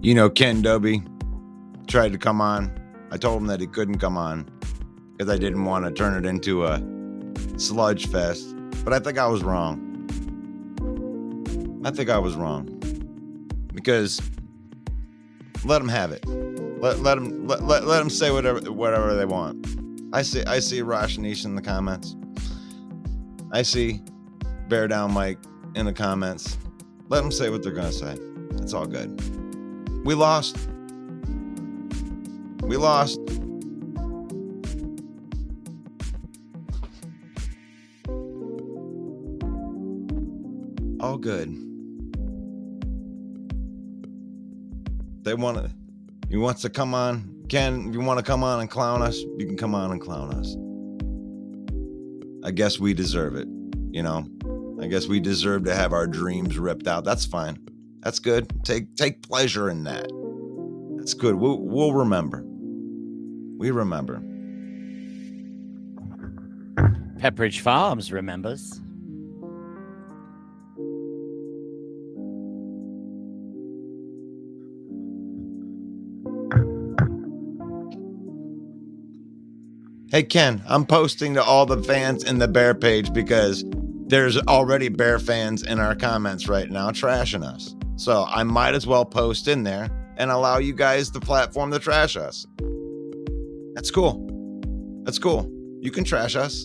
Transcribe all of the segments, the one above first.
You know, Ken Dobie tried to come on. I told him that he couldn't come on because I didn't want to turn it into a sludge fest. But I think I was wrong. Because let them have it. Let them say whatever they want. I see Rashnish in the comments. I see Bear Down Mike in the comments. Let them say what they're gonna say. It's all good. We lost. All good. He wants to come on. Ken, if you want to come on and clown us, you can come on and clown us. I guess we deserve it, you know? I guess we deserve to have our dreams ripped out. That's fine. That's good. Take pleasure in that. That's good. We'll remember. We remember. Pepperidge Farms remembers. Hey, Ken, I'm posting to all the fans in the Bear page because there's already Bear fans in our comments right now trashing us. So I might as well post in there and allow you guys the platform to trash us. That's cool. You can trash us.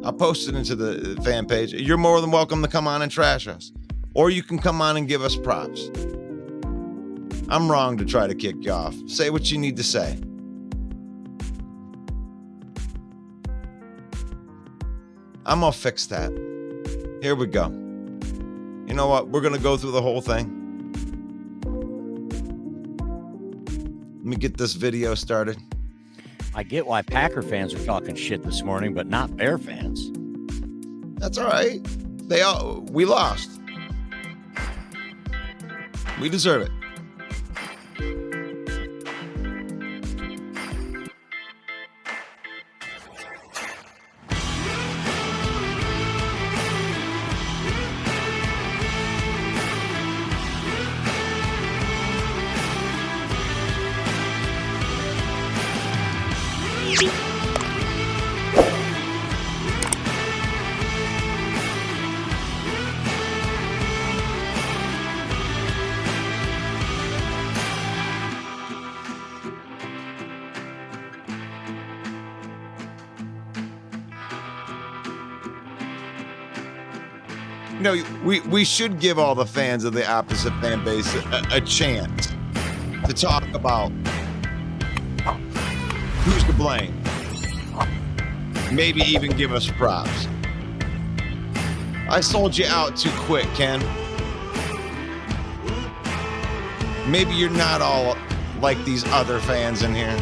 I'll post it into the fan page. You're more than welcome to come on and trash us. Or you can come on and give us props. I'm wrong to try to kick you off. Say what you need to say. I'm gonna fix that. Here we go. You know what? We're gonna go through the whole thing. Let me get this video started. I get why Packer fans are talking shit this morning, but not Bear fans. That's all right. We lost. We deserve it. No, we should give all the fans of the opposite fan base a chance to talk about who's to blame. Maybe even give us props. I sold you out too quick, Ken. Maybe you're not all like these other fans in here.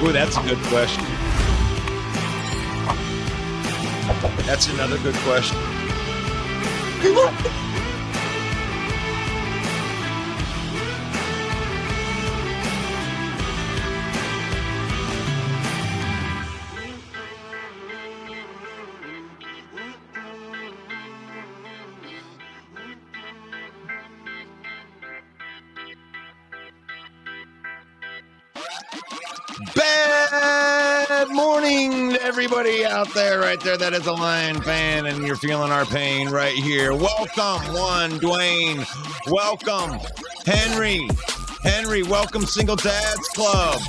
Ooh, that's a good question. That's another good question. Bad morning to everybody out there, right there. That is a Lion fan, and you're feeling our pain right here. Welcome, Dwayne. Welcome, Henry. Welcome, Single Dads Club.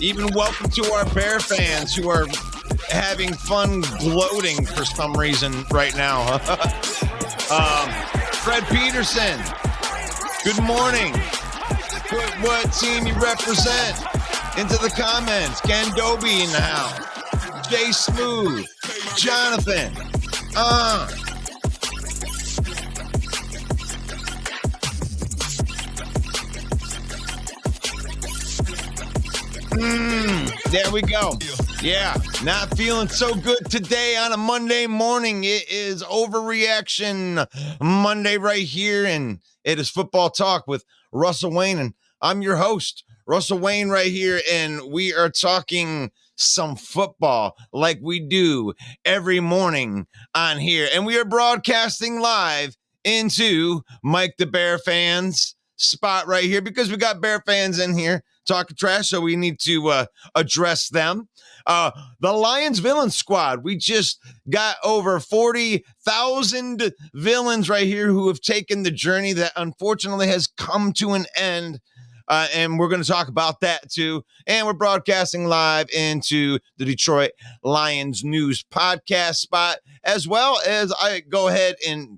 Even welcome to our Bear fans who are having fun gloating for some reason right now. Fred Peterson, good morning. Put what team you represent into the comments. Ken Dobie in the house. Jay Smooth. Jonathan. There we go. Yeah, not feeling so good today on a Monday morning. It is Overreaction Monday right here, and it is Football Talk with Russell Wayne, and I'm your host, Russell Wayne, right here, and we are talking some football like we do every morning on here, and we are broadcasting live into Mike the Bear fans spot right here because we got Bear fans in here talking trash, so we need to address them. The Lions villain squad. We just got over 40,000 villains right here who have taken the journey that unfortunately has come to an end. And we're going to talk about that too. And we're broadcasting live into the Detroit Lions news podcast spot, as well as I go ahead and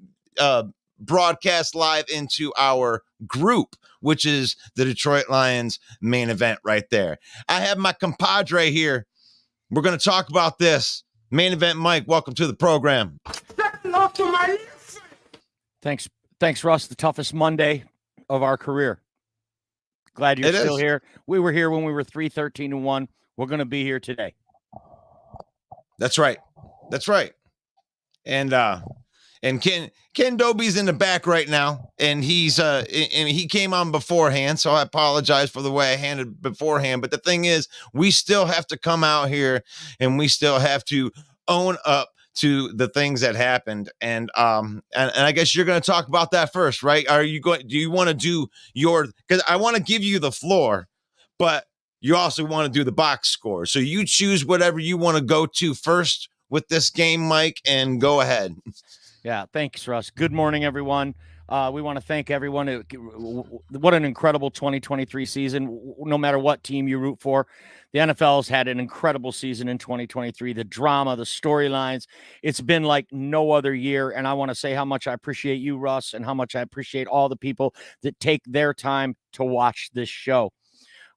broadcast live into our group, which is the Detroit Lions main event right there. I have my compadre here. We're going to talk about this. Main event, Mike, welcome to the program. Thanks, Russ. The toughest Monday of our career. Glad you're still here. We were here when we were 3-13-1. We're going to be here today. That's right. And Ken Dobie's in the back right now, and he came on beforehand, so I apologize for the way I handled beforehand. But the thing is, we still have to come out here, and we still have to own up to the things that happened. And I guess you're going to talk about that first, right? Do you want to do because I want to give you the floor, but you also want to do the box score. So you choose whatever you want to go to first with this game, Mike, and go ahead. Yeah, thanks, Russ. Good morning, everyone. We want to thank everyone. What an incredible 2023 season, no matter what team you root for. The NFL's had an incredible season in 2023. The drama, the storylines, it's been like no other year. And I want to say how much I appreciate you, Russ, and how much I appreciate all the people that take their time to watch this show.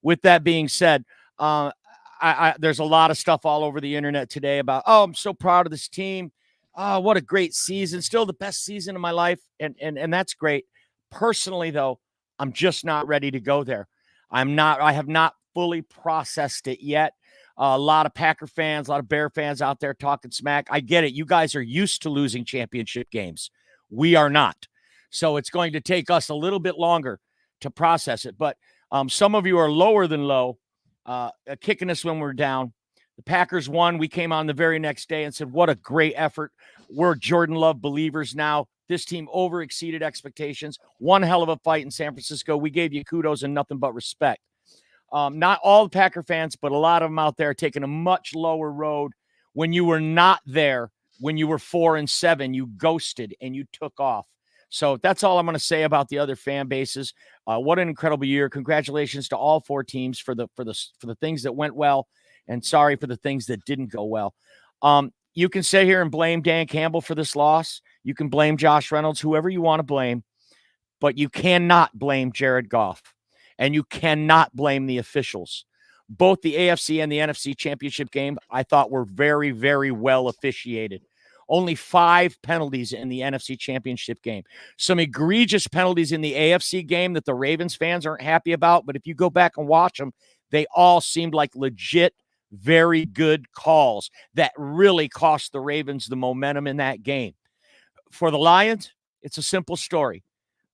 With that being said, there's a lot of stuff all over the internet today about, I'm so proud of this team. Oh, what a great season. Still the best season of my life. And that's great. Personally, though, I'm just not ready to go there. I have not fully processed it yet. A lot of Packer fans, a lot of Bear fans out there talking smack. I get it. You guys are used to losing championship games. We are not. So it's going to take us a little bit longer to process it. But some of you are lower than low, kicking us when we're down. The Packers won. We came on the very next day and said, what a great effort. We're Jordan Love believers now. This team over-exceeded expectations. One hell of a fight in San Francisco. We gave you kudos and nothing but respect. Not all the Packer fans, but a lot of them out there taking a much lower road. When you were not there, when you were 4-7, you ghosted and you took off. So that's all I'm going to say about the other fan bases. What an incredible year. Congratulations to all four teams for the things that went well. And sorry for the things that didn't go well. You can sit here and blame Dan Campbell for this loss. You can blame Josh Reynolds, whoever you want to blame, but you cannot blame Jared Goff, and you cannot blame the officials. Both the AFC and the NFC championship game, I thought were very, very well officiated. Only 5 penalties in the NFC championship game. Some egregious penalties in the AFC game that the Ravens fans aren't happy about, but if you go back and watch them, they all seemed like legit, very good calls that really cost the Ravens the momentum in that game. For the Lions, it's a simple story.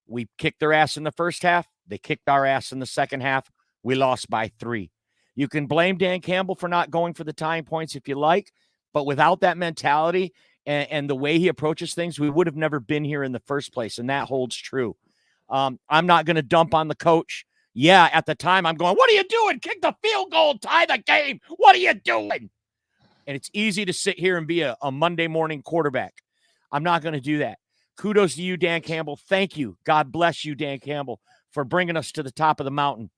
We kicked their ass in the first half. They kicked our ass in the second half. We lost by 3. You can blame Dan Campbell for not going for the tying points if you like, but without that mentality and the way he approaches things, we would have never been here in the first place, and that holds true. I'm not going to dump on the coach. Yeah, at the time, I'm going, what are you doing? Kick the field goal, tie the game. What are you doing? And it's easy to sit here and be a Monday morning quarterback. I'm not going to do that. Kudos to you, Dan Campbell. Thank you. God bless you, Dan Campbell, for bringing us to the top of the mountain.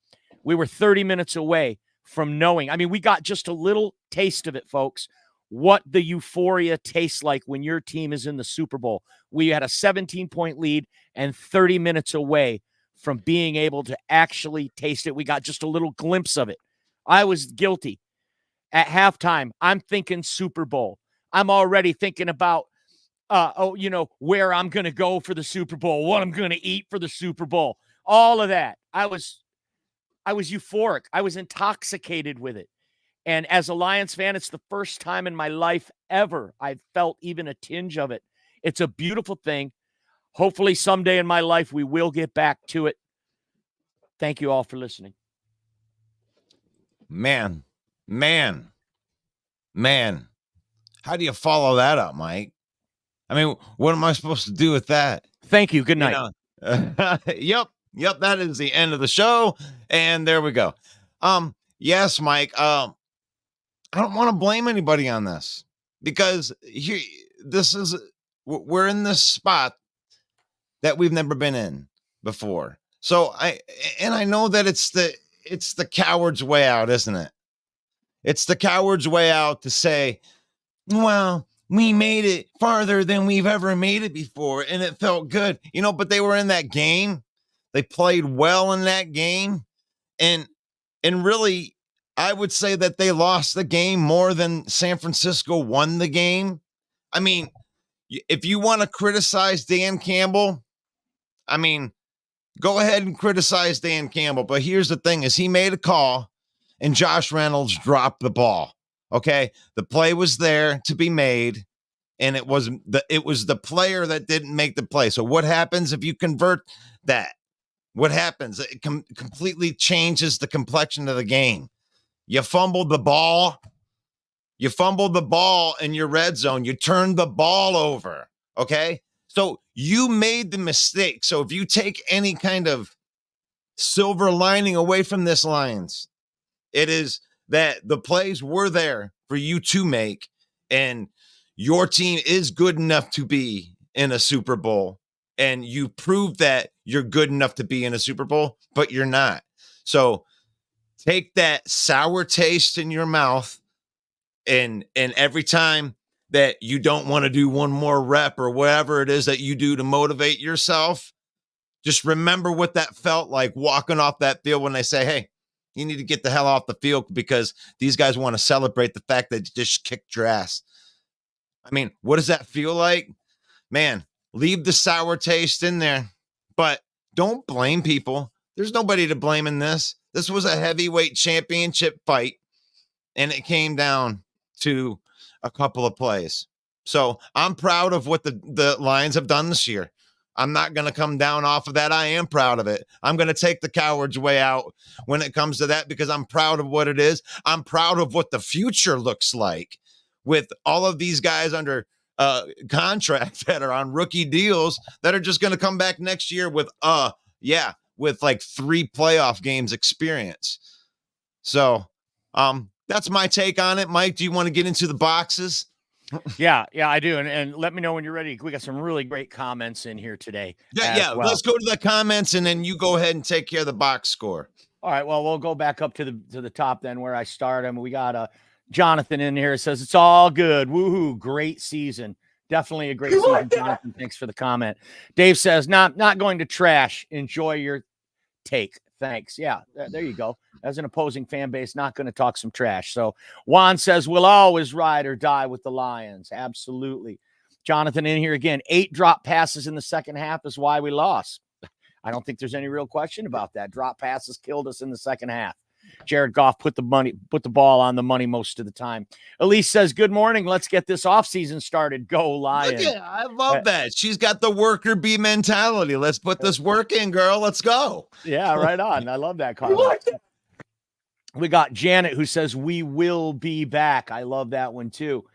We were 30 minutes away from knowing. I mean, we got just a little taste of it, folks, what the euphoria tastes like when your team is in the Super Bowl. We had a 17-point lead and 30 minutes away from being able to actually taste it. We got just a little glimpse of it. I was guilty. At halftime, I'm thinking Super Bowl. I'm already thinking about, where I'm going to go for the Super Bowl, what I'm going to eat for the Super Bowl, all of that. I was euphoric. I was intoxicated with it. And as a Lions fan, it's the first time in my life ever I've felt even a tinge of it. It's a beautiful thing. Hopefully someday in my life we will get back to it. Thank you all for listening. Man. How do you follow that up, Mike? I mean, what am I supposed to do with that? Thank you. Good night. Yep. That is the end of the show. And there we go. Yes, Mike. I don't want to blame anybody on this because we're in this spot that we've never been in before. So I know that it's the coward's way out, isn't it? It's the coward's way out to say, well, we made it farther than we've ever made it before, and it felt good, but they were in that game. They played well in that game. And really, I would say that they lost the game more than San Francisco won the game. I mean, if you want to criticize Dan Campbell, I mean, go ahead and criticize Dan Campbell. But here's the thing is he made a call and Josh Reynolds dropped the ball. Okay. The play was there to be made. And it was the player that didn't make the play. So what happens if you convert that? What happens? It completely changes the complexion of the game. You fumbled the ball. You fumbled the ball in your red zone. You turned the ball over. Okay. So you made the mistake. So if you take any kind of silver lining away from this, Lions, it is that the plays were there for you to make, and your team is good enough to be in a Super Bowl, and you proved that you're good enough to be in a Super Bowl, but you're not. So take that sour taste in your mouth, and every time that you don't want to do one more rep or whatever it is that you do to motivate yourself, just remember what that felt like walking off that field when they say, hey, you need to get the hell off the field because these guys want to celebrate the fact that you just kicked your ass. I mean, what does that feel like? Man, leave the sour taste in there, but don't blame people. There's nobody to blame in this. This was a heavyweight championship fight, and it came down to a couple of plays. So I'm proud of what the Lions have done this year. I'm not going to come down off of that. I am proud of it. I'm going to take the coward's way out when it comes to that because I'm proud of what it is. I'm proud of what the future looks like with all of these guys under contract that are on rookie deals that are just going to come back next year with like 3 playoff games experience. So that's my take on it. Mike, do you want to get into the boxes? Yeah, I do. And let me know when you're ready. We got some really great comments in here today. Yeah. Well. Let's go to the comments and then you go ahead and take care of the box score. All right. Well, we'll go back up to the top then where I start. We got Jonathan in here. It says it's all good. Woohoo. Great season. Definitely a great season, Jonathan. Thanks for the comment. Dave says, not going to trash. Enjoy your take. Thanks. Yeah, there you go. As an opposing fan base, not going to talk some trash. So Juan says, we'll always ride or die with the Lions. Absolutely. Jonathan in here again. 8 drop passes in the second half is why we lost. I don't think there's any real question about that. Drop passes killed us in the second half. Jared Goff put the ball on the money most of the time. Elise says, good morning. Let's get this offseason started. Go Lions. I love that. She's got the worker bee mentality. Let's put this work in, girl. Let's go. Yeah, right on. I love that comment. We got Janet who says, we will be back. I love that one too.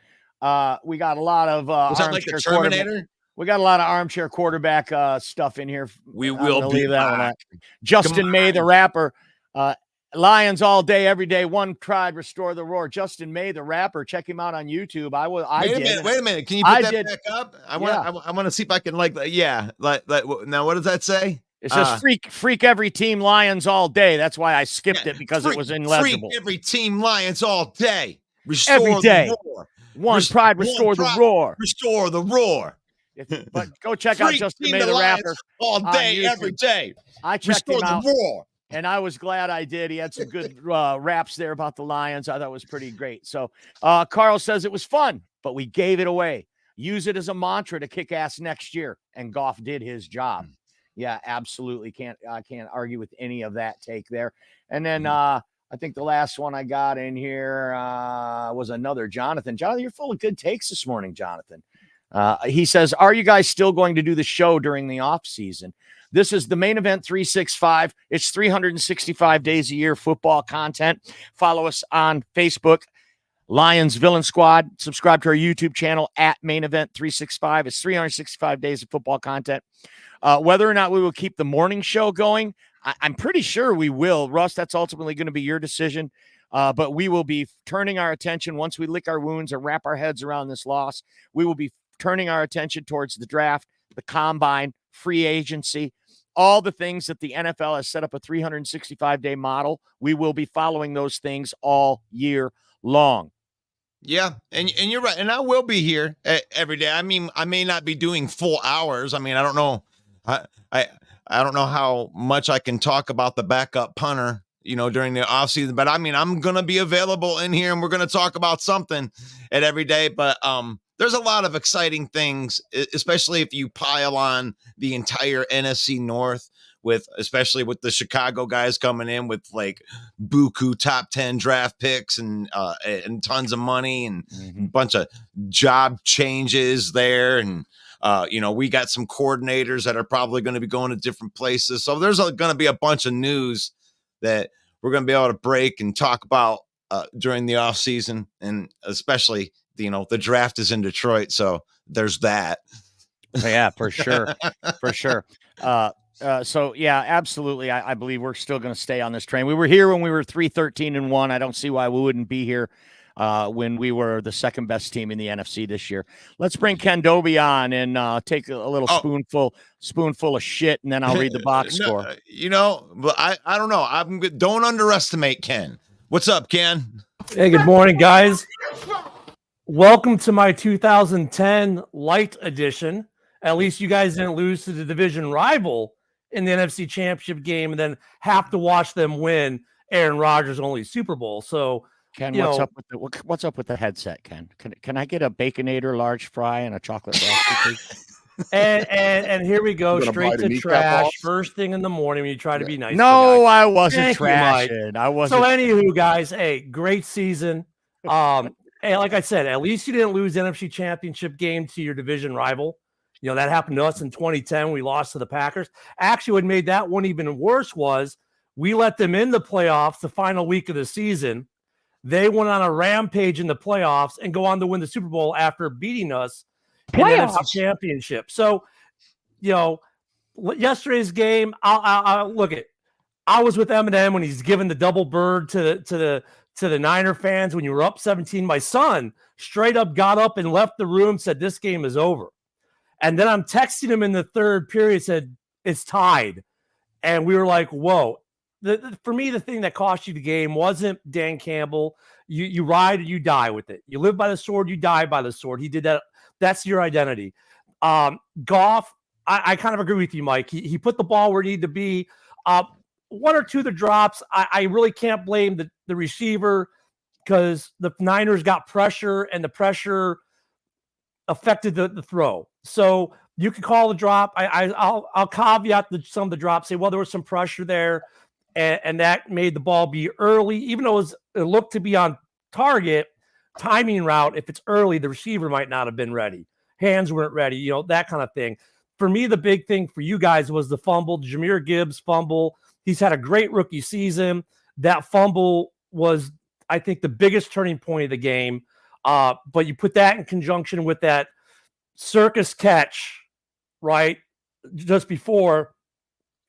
We got a lot of was that like the Terminator? We got a lot of armchair quarterback stuff in here. We will be back. Justin May, the rapper. Lions all day, every day. One cried, restore the roar. Justin May, the rapper. Check him out on YouTube. Wait a minute. Can you put that back up? I want to see if I can now what does that say? It says freak every team Lions all day. That's why I skipped it because it was illegible. Freak every team Lions all day. Restore every day. The roar. One pride, restore the roar. Restore the roar. But go check out Justin May, the rapper. All day, every day. I checked him out. The roar. And I was glad I did. He had some good raps there about the Lions. I thought it was pretty great. So Carl says it was fun, but we gave it away. Use it as a mantra to kick ass next year. And Goff did his job. Yeah, absolutely. I can't argue with any of that take there. And then I think the last one I got in here was another Jonathan. Jonathan, you're full of good takes this morning, Jonathan. He says, are you guys still going to do the show during the off season? This is the Main Event 365. It's 365 days a year football content. Follow us on Facebook, Lions Villain Squad. Subscribe to our YouTube channel at Main Event 365. It's 365 days of football content. Whether or not we will keep the morning show going, I'm pretty sure we will. Russ, that's ultimately going to be your decision. But we will be turning our attention, once we lick our wounds and wrap our heads around this loss, we will be turning our attention towards the draft, the combine, free agency, all the things that the NFL has set up a 365-day model. We will be following those things all year long. Yeah, and you're right. And I will be here every day. I mean, I may not be doing full hours. I mean, I don't know. I don't know how much I can talk about the backup punter, during the offseason. But I mean, I'm going to be available in here and we're going to talk about something at every day. But there's a lot of exciting things, especially if you pile on the entire NFC North especially with the Chicago guys coming in with like buku top 10 draft picks and tons of money and a bunch of job changes there. And, we got some coordinators that are probably going to be going to different places. So there's going to be a bunch of news that we're going to be able to break and talk about during the off season. And especially, the draft is in Detroit. So there's that. Yeah, for sure. For sure. So yeah, absolutely. I believe we're still going to stay on this train. We were here when we were 3-13-1. I don't see why we wouldn't be here when we were the second best team in the NFC this year. Let's bring Ken Doby on and take a little spoonful of shit, and then I'll read the box score. But I don't know. Don't underestimate Ken. What's up, Ken? Hey, good morning, guys. Welcome to my 2010 Light Edition. At least you guys didn't lose to the division rival in the NFC Championship game and then have to watch them win Aaron Rodgers' only Super Bowl. So, Ken, what's up with the headset, Ken? Can I get a Baconator large fry and a chocolate frosty? and here we go, straight to trash. First thing in the morning when you try to be nice. No, I wasn't trashing. I wasn't. So, anywho, guys, hey, great season. Hey, like I said, at least you didn't lose the NFC Championship game to your division rival. That happened to us in 2010. We lost to the Packers. Actually, what made that one even worse was we let them in the playoffs the final week of the season. They went on a rampage in the playoffs and go on to win the Super Bowl after beating us in the NFC Championship. So, yesterday's game, I'll look at. I was with Eminem when he's giving the double bird to the Niner fans when you were up 17. My son straight up got up and left the room, said this game is over. And then I'm texting him in the third period, said it's tied. And we were like, whoa. For me, the thing that cost you the game wasn't Dan Campbell. You ride or you die with it. You live by the sword, you die by the sword. He did that. That's your identity. Goff, I kind of agree with you, Mike. He put the ball where it needed to be. One or two of the drops, I really can't blame the receiver because the Niners got pressure and the pressure affected the throw. So you can call the drop. I'll caveat some of the drops, say, well, there was some pressure there, and that made the ball be early, even though it looked to be on target. Timing route, if it's early, the receiver might not have been ready. Hands weren't ready, that kind of thing. For me, the big thing for you guys was the fumble, Jahmyr Gibbs fumble. He's had a great rookie season. That fumble was, I think, the biggest turning point of the game. But you put that in conjunction with that circus catch, right, just before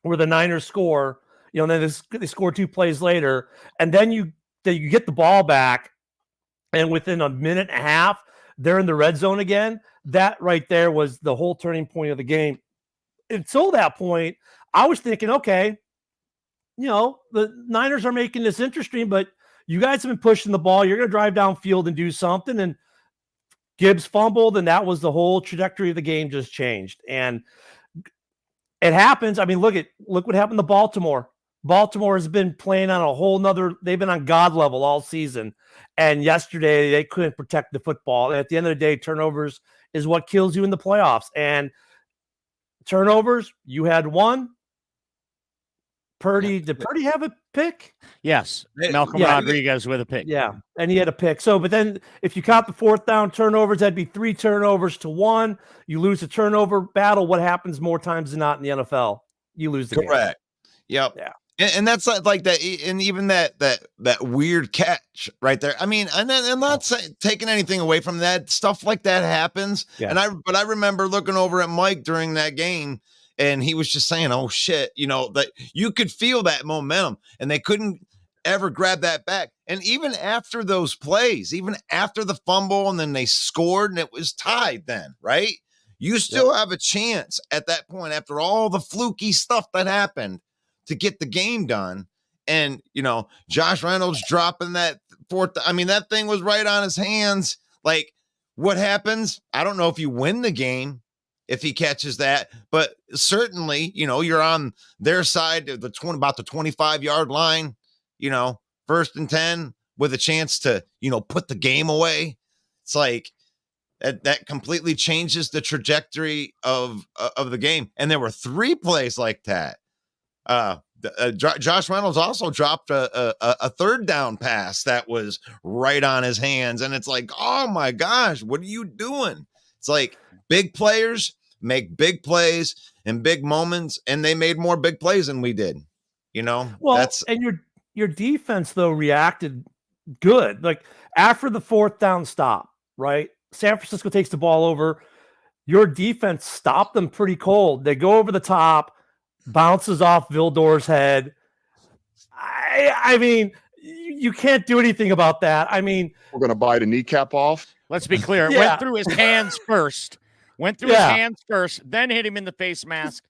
where the Niners score, and then they score 2 plays later, and then you get the ball back, and within a minute and a half, they're in the red zone again. That right there was the whole turning point of the game. Until that point, I was thinking, okay, the Niners are making this interesting, but you guys have been pushing the ball. You're going to drive downfield and do something. And Gibbs fumbled, and that was the whole trajectory of the game just changed. And it happens. I mean, look what happened to Baltimore. Baltimore has been playing on a whole nother, they've been on God level all season. And yesterday they couldn't protect the football. And at the end of the day, turnovers is what kills you in the playoffs. And turnovers, you had one. Purdy, did Purdy have a pick? Yes. Malcolm Rodriguez with a pick. Yeah. And he had a pick. So, but then if you count the 4th down turnovers, that'd be 3 turnovers to 1. You lose a turnover battle. What happens more times than not in the NFL? You lose the game. Correct. Yep. Yeah. And that's like that, and even that weird catch right there. I mean, and then I'm not taking anything away from that. Stuff like that happens. Yeah. But I remember looking over at Mike during that game, and he was just saying, "Oh shit," that you could feel that momentum, and they couldn't ever grab that back. And even after those plays, even after the fumble, and then they scored, and it was tied. Then right, you still have a chance at that point after all the fluky stuff that happened to get the game done. And, Josh Reynolds dropping that 4th. I mean, that thing was right on his hands. Like, what happens? I don't know if you win the game if he catches that, but certainly, you're on their side of about the 25-yard line, 1st and 10 with a chance to, put the game away. It's like that completely changes the trajectory of the game. And there were 3 plays like that. Josh Reynolds also dropped a 3rd down pass that was right on his hands. And it's like, oh my gosh, what are you doing? It's like big players make big plays in big moments, and they made more big plays than we did, Well, and your defense though reacted good. Like after the 4th down stop, right? San Francisco takes the ball over. Your defense stopped them pretty cold. They go over the top, bounces off Vildor's head. I mean, you can't do anything about that. I mean, we're going to bite a kneecap off. Let's be clear. It went through his hands first. His hands first, then hit him in the face mask.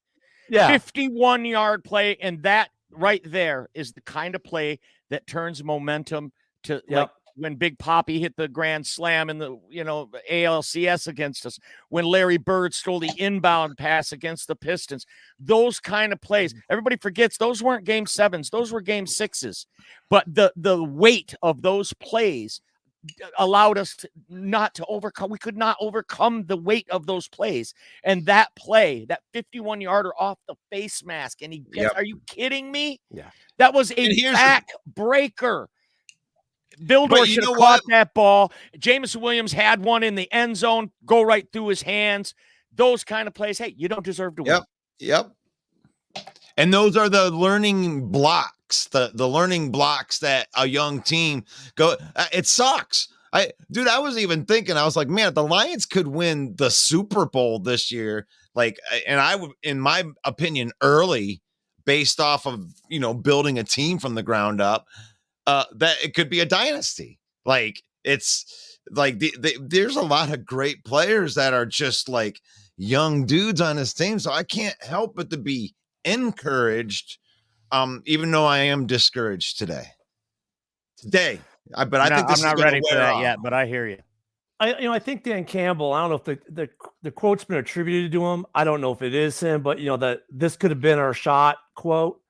51-yard play, and that right there is the kind of play that turns momentum to like when Big Papi hit the grand slam in the ALCS against us, when Larry Bird stole the inbound pass against the Pistons. Those kind of plays, everybody forgets those weren't game 7s, those were game 6s. But the weight of those plays allowed us not to overcome. We could not overcome the weight of those plays. And that play, that 51-yarder off the face mask, and he gets, are you kidding me? Yeah. That was a back breaker. Vildor should have caught that ball. Jameson Williams had one in the end zone, go right through his hands. Those kind of plays, hey, you don't deserve to win. Yep. And those are the learning blocks, the learning blocks that a young team go. It sucks. I was even thinking, I was like, man, the Lions could win the Super Bowl this year. Like, and I would, in my opinion, early, based off of, building a team from the ground up. That it could be a dynasty. Like it's like there's a lot of great players that are just like young dudes on this team. So I can't help but to be encouraged, even though I am discouraged today. But I think this I'm not ready for that yet. But I hear you. I think Dan Campbell, I don't know if the quote's been attributed to him. I don't know if it is him, but that this could have been our shot quote.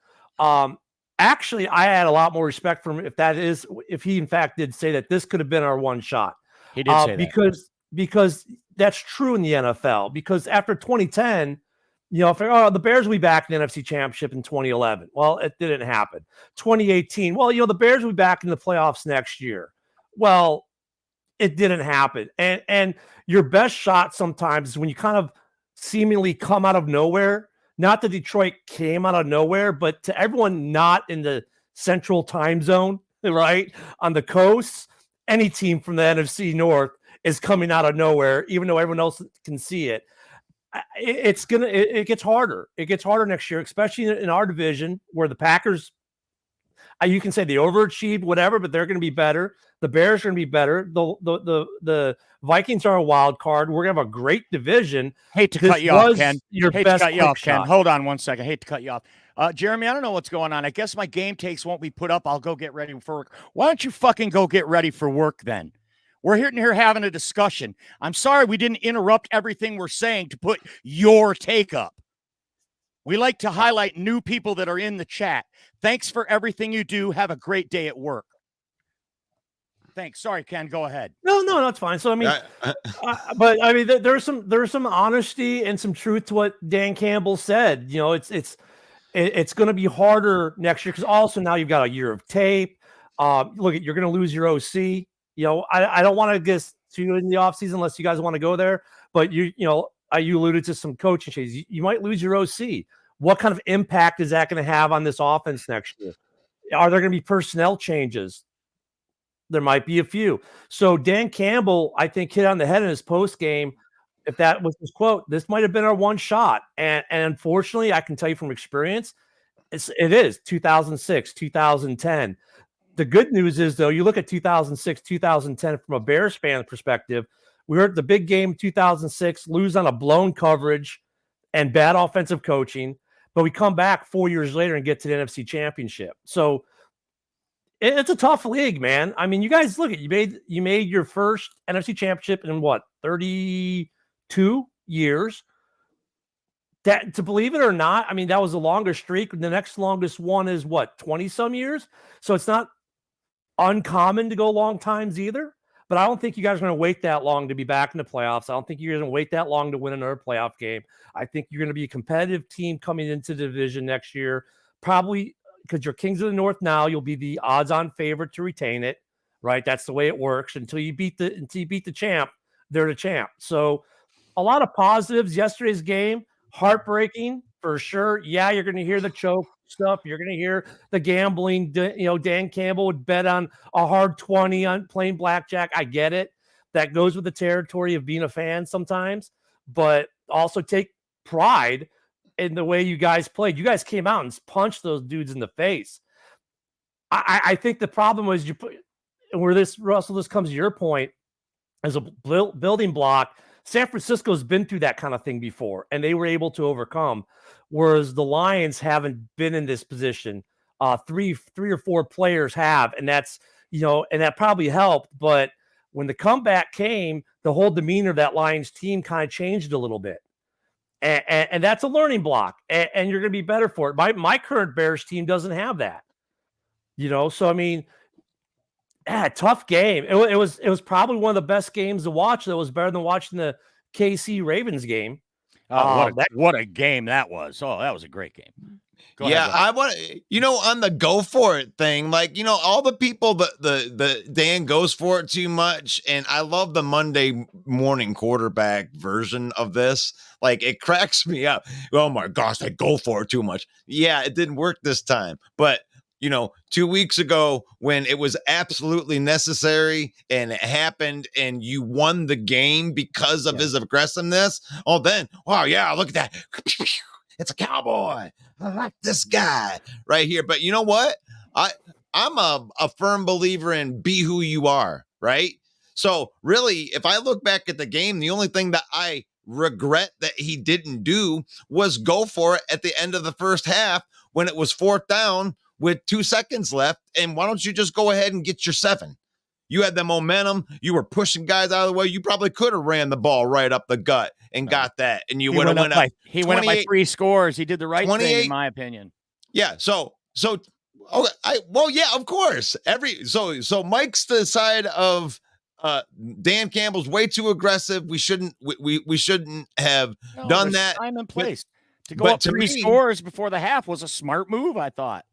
Actually, I had a lot more respect for him if he in fact did say that this could have been our one shot. He did say that. Because that's true in the NFL. Because after 2010, the Bears will be back in the NFC Championship in 2011. Well, it didn't happen. 2018, well, the Bears will be back in the playoffs next year. Well, it didn't happen. And your best shot sometimes is when you kind of seemingly come out of nowhere. Not that Detroit came out of nowhere, but to everyone not in the central time zone, right, on the coast, any team from the NFC North is coming out of nowhere, even though everyone else can see it. It gets harder. It gets harder next year, especially in our division where the Packers, you can say they overachieved, whatever, but they're going to be better. The Bears are going to be better. The Vikings are a wild card. We're going to have a great division. Hate to cut you off, Ken. Ken. Hold on one second. Hate to cut you off. Jeremy, I don't know what's going on. I guess my game takes won't be put up. I'll go get ready for work. Why don't you fucking go get ready for work then? We're here having a discussion. I'm sorry we didn't interrupt everything we're saying to put your take up. We like to highlight new people that are in the chat. Thanks for everything you do. Have a great day at work. Thanks. Sorry, Ken. Go ahead. No, that's fine. So I mean, but I mean, there's some honesty and some truth to what Dan Campbell said. It's going to be harder next year because also now you've got a year of tape. Look, you're going to lose your OC. You know, I don't want to get too in the offseason unless you guys want to go there. But you alluded to some coaching changes. You might lose your OC. What kind of impact is that going to have on this offense next year? Are there going to be personnel changes? There might be a few. So Dan Campbell, I think, hit on the head in his post game. If that was his quote, this might have been our one shot. And unfortunately, I can tell you from experience, it is 2006, 2010. The good news is, though, you look at 2006, 2010 from a Bears fan perspective, we were at the big game 2006, lose on a blown coverage and bad offensive coaching, but we come back 4 years later and get to the NFC Championship. So it's a tough league, man. I mean, you guys look at you made your first NFC Championship in what, 32 years. That, to believe it or not, I mean, that was the longest streak. The next longest one is what, 20 some years. So it's not uncommon to go long times either. But I don't think you guys are going to wait that long to be back in the playoffs. I don't think you're going to wait that long to win another playoff game. I think you're going to be a competitive team coming into the division next year, probably because you're Kings of the North now. You'll be the odds-on favorite to retain it, right? That's the way it works. Until you beat the champ, they're the champ. So a lot of positives. Yesterday's game, heartbreaking for sure. Yeah, you're going to hear the choke stuff. You're going to hear the gambling. Dan Campbell would bet on a hard 20 on playing blackjack. I get it. That goes with the territory of being a fan sometimes, but also take pride in the way you guys played. You guys came out and punched those dudes in the face. I think the problem was Russell, this comes to your point as a building block. San Francisco's been through that kind of thing before, and they were able to overcome, whereas the Lions haven't been in this position. Three or four players have, and that's, and that probably helped. But when the comeback came, the whole demeanor of that Lions team kind of changed a little bit. And that's a learning block, and you're going to be better for it. My current Bears team doesn't have that, So I mean, tough game. It was probably one of the best games to watch. That was better than watching the KC Ravens game. What a game that was! Oh, that was a great game. Go ahead, I want to, on the go for it thing, like, all the people the Dan goes for it too much. And I love the Monday morning quarterback version of this. Like, it cracks me up. Oh my gosh, they go for it too much. Yeah, it didn't work this time. But 2 weeks ago when it was absolutely necessary and it happened and you won the game because of his aggressiveness. Oh, then, wow, yeah, look at that. It's a cowboy. I like this guy right here. But you know what? I'm a firm believer in be who you are, right? So really, if I look back at the game, the only thing that I regret that he didn't do was go for it at the end of the first half when it was 4th down with 2 seconds left. And why don't you just go ahead and get your 7? You had the momentum. You were pushing guys out of the way. You probably could have ran the ball right up the gut and got that. And you would have went up. He went up by 3 scores. He did the right thing, in my opinion. Yeah. So, yeah, of course. So Mike's the side of Dan Campbell's way too aggressive. We shouldn't have done that. Time and place. To go up 3 scores before the half was a smart move, I thought.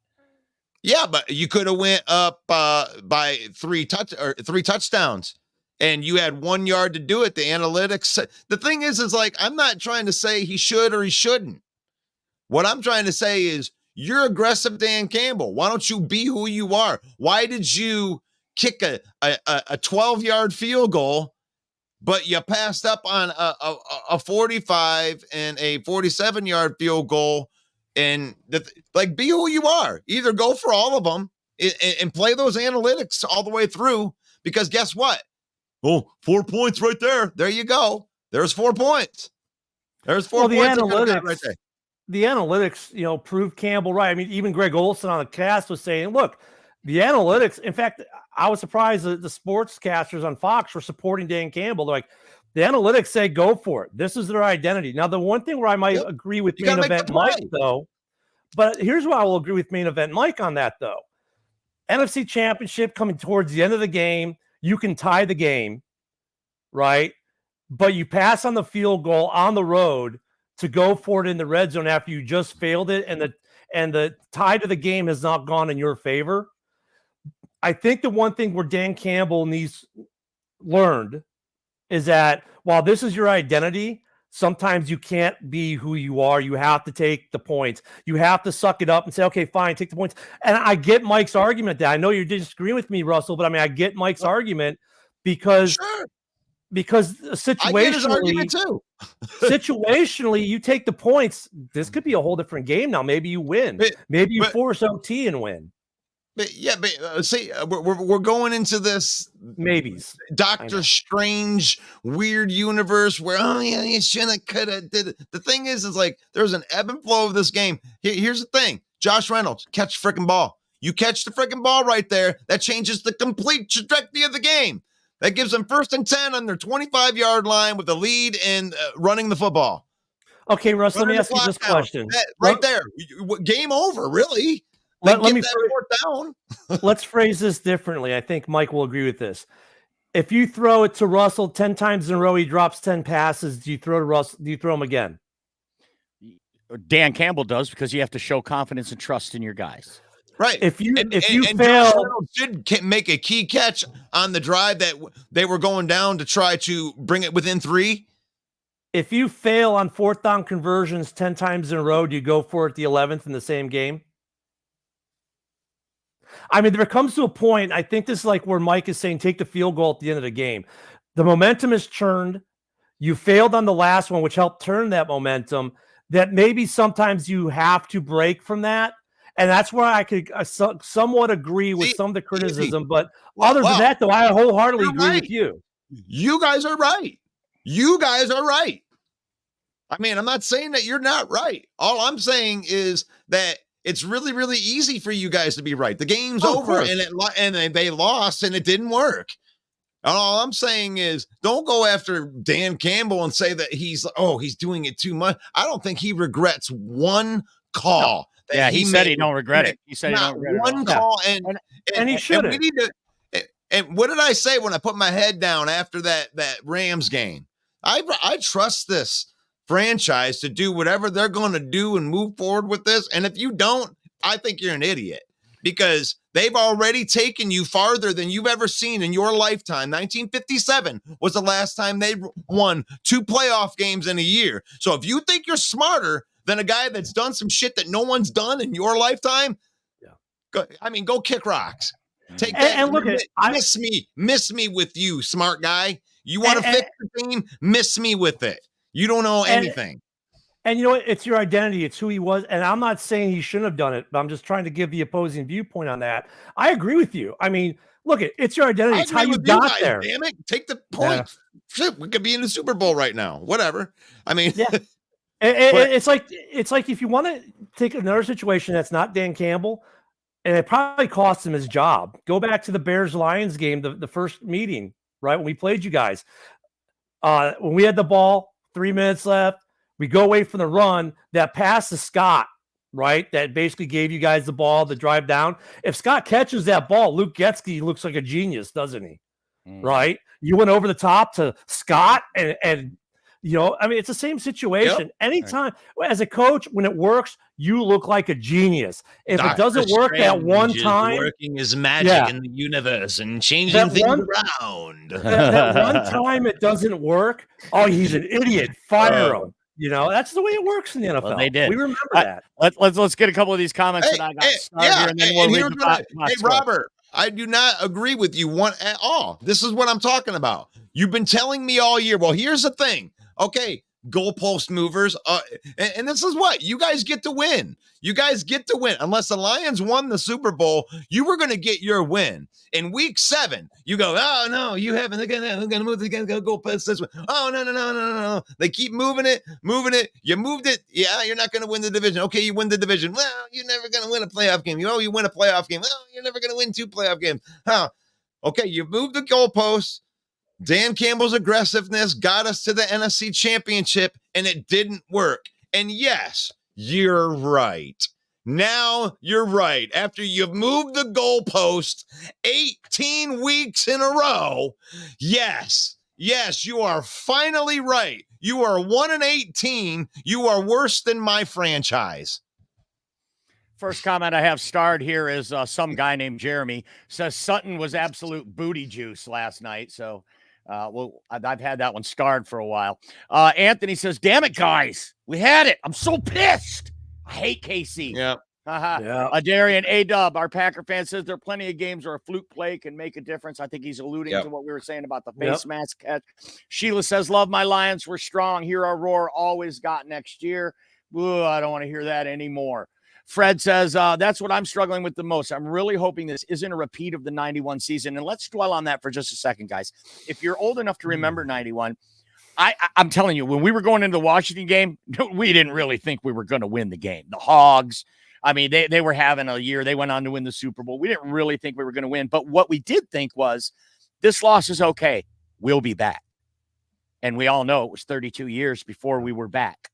Yeah, but you could have went up by 3 touchdowns, and you had 1 yard to do it. The analytics. The thing is like, I'm not trying to say he should or he shouldn't. What I'm trying to say is, you're aggressive, Dan Campbell. Why don't you be who you are? Why did you kick a 12-yard field goal, but you passed up on a 45 and a 47-yard field goal? And be who you are. Either go for all of them and play those analytics all the way through, because guess what? Oh, 4 points right there. There you go. There's 4 points. There's 4 points. The analytics, right there. The analytics, proved Campbell right. I mean, even Greg Olson on the cast was saying, look, the analytics. In fact, I was surprised that the sportscasters on Fox were supporting Dan Campbell. They're like, the analytics say go for it. This is their identity. Now, the one thing where I might agree with Main Event Mike, though, but here's where I will agree with Main Event Mike on that, though. NFC Championship coming towards the end of the game, you can tie the game, right? But you pass on the field goal on the road to go for it in the red zone after you just failed it, and the tide of the game has not gone in your favor. I think the one thing where Dan Campbell learned is that while this is your identity, sometimes you can't be who you are. You have to take the points. You have to suck it up and say, okay, fine, take the points. And I get Mike's argument that I know you're disagreeing with me, Russell, but I mean, I get Mike's argument because situationally, I get his argument too. situationally, you take the points. This could be a whole different game now. Maybe you win. Maybe you force OT and win. But see, we're going into this Maybes. Doctor Strange weird universe where you shoulda, coulda, did it. The thing is like there's an ebb and flow of this game. Here's the thing: Josh Reynolds, catch the freaking ball. You catch the freaking ball right there. That changes the complete trajectory of the game. That gives them 1st and 10 on their 25-yard line with the lead and running the football. Okay, Russ, let me ask you this question. Right there, game over. Really. Let me down. Let's phrase this differently. I think Mike will agree with this. If you throw it to Russell 10 times in a row, he drops 10 passes. Do you throw to Russell? Do you throw him again? Dan Campbell does, because you have to show confidence and trust in your guys. Right. If you fail, did make a key catch on the drive that they were going down to try to bring it within 3. If you fail on 4th down conversions 10 times in a row, do you go for it the 11th in the same game? I mean, there comes to a point, I think this is like where Mike is saying, take the field goal at the end of the game. The momentum is turned. You failed on the last one, which helped turn that momentum, that maybe sometimes you have to break from that. And that's where I could somewhat agree with some of the criticism. But other than that, though, I wholeheartedly agree with you. You guys are right. You guys are right. I mean, I'm not saying that you're not right. All I'm saying is that it's really, really easy for you guys to be right. The game's over and they lost and it didn't work. All I'm saying is don't go after Dan Campbell and say that he's doing it too much. I don't think he regrets one call. No. Yeah, he said he don't regret it. He said he don't regret one call, and he should. We need to. And what did I say when I put my head down after that Rams game? I trust this franchise to do whatever they're going to do and move forward with this. And if you don't, I think you're an idiot, because they've already taken you farther than you've ever seen in your lifetime. 1957 was the last time they won 2 playoff games in a year. So if you think you're smarter than a guy that's done some shit that no one's done in your lifetime, go kick rocks. Take that. And look miss me with you, smart guy. You want to fix the team? Miss me with it. You don't know anything. And you know what? It's your identity. It's who he was. And I'm not saying he shouldn't have done it, but I'm just trying to give the opposing viewpoint on that. I agree with you. I mean, look, it's your identity. It's how you got there. Damn it. Take the point. Yeah. Shit, we could be in the Super Bowl right now. Whatever. I mean, yeah. It's like if you want to take another situation that's not Dan Campbell, and it probably cost him his job. Go back to the Bears-Lions game, the first meeting, right, when we played you guys. When we had the ball, 3 minutes left, we go away from the run, that pass to Scott, right, that basically gave you guys the ball, the drive down. If Scott catches that ball, Luke Getsky looks like a genius, doesn't he? Right? You went over the top to Scott and you know, I mean, it's the same situation. Yep. Anytime as a coach, when it works, you look like a genius. If it doesn't work that one time, working is magic in the universe and changing things around. that one time it doesn't work. Oh, he's an idiot. Fire him. You know, that's the way it works in the NFL. Well, they did. We remember that. Let's get a couple of these comments that I got started here, and then we'll read Hey, Robert, I do not agree with you one at all. This is what I'm talking about. You've been telling me all year. Well, here's the thing. Okay, goalpost movers. And this is what you guys get to win. You guys get to win. Unless the Lions won the Super Bowl, you were going to get your win. In week 7, you go, oh, no, you haven't. They're going to move. They're going to go past this one. Oh, no. They keep moving it. You moved it. Yeah, you're not going to win the division. Okay, you win the division. Well, you're never going to win a playoff game. You win a playoff game. Well, you're never going to win 2 playoff games. Huh? Okay, you moved the goalposts. Dan Campbell's aggressiveness got us to the NFC Championship, and it didn't work. And yes, you're right. Now you're right. After you've moved the goalpost 18 weeks in a row, yes, you are finally right. You are 1-18. You are worse than my franchise. First comment I have starred here is some guy named Jeremy says Sutton was absolute booty juice last night. So, well, I've had that one starred for a while. Anthony says, "Damn it, guys, we had it. I'm so pissed. I hate KC." Yeah. Yeah. Darian A-Dub, our Packer fan, says there are plenty of games where a fluke play can make a difference. I think he's alluding to what we were saying about the face mask catch. Sheila says, "Love my Lions. We're strong. Hear our roar. Always got next year." Ooh, I don't want to hear that anymore. Fred says, "That's what I'm struggling with the most. I'm really hoping this isn't a repeat of the 91 season." And let's dwell on that for just a second, guys. If you're old enough to remember 91, I'm telling you, when we were going into the Washington game, we didn't really think we were going to win the game. The Hogs, I mean, they were having a year. They went on to win the Super Bowl. We didn't really think we were going to win. But what we did think was, this loss is okay. We'll be back. And we all know it was 32 years before we were back.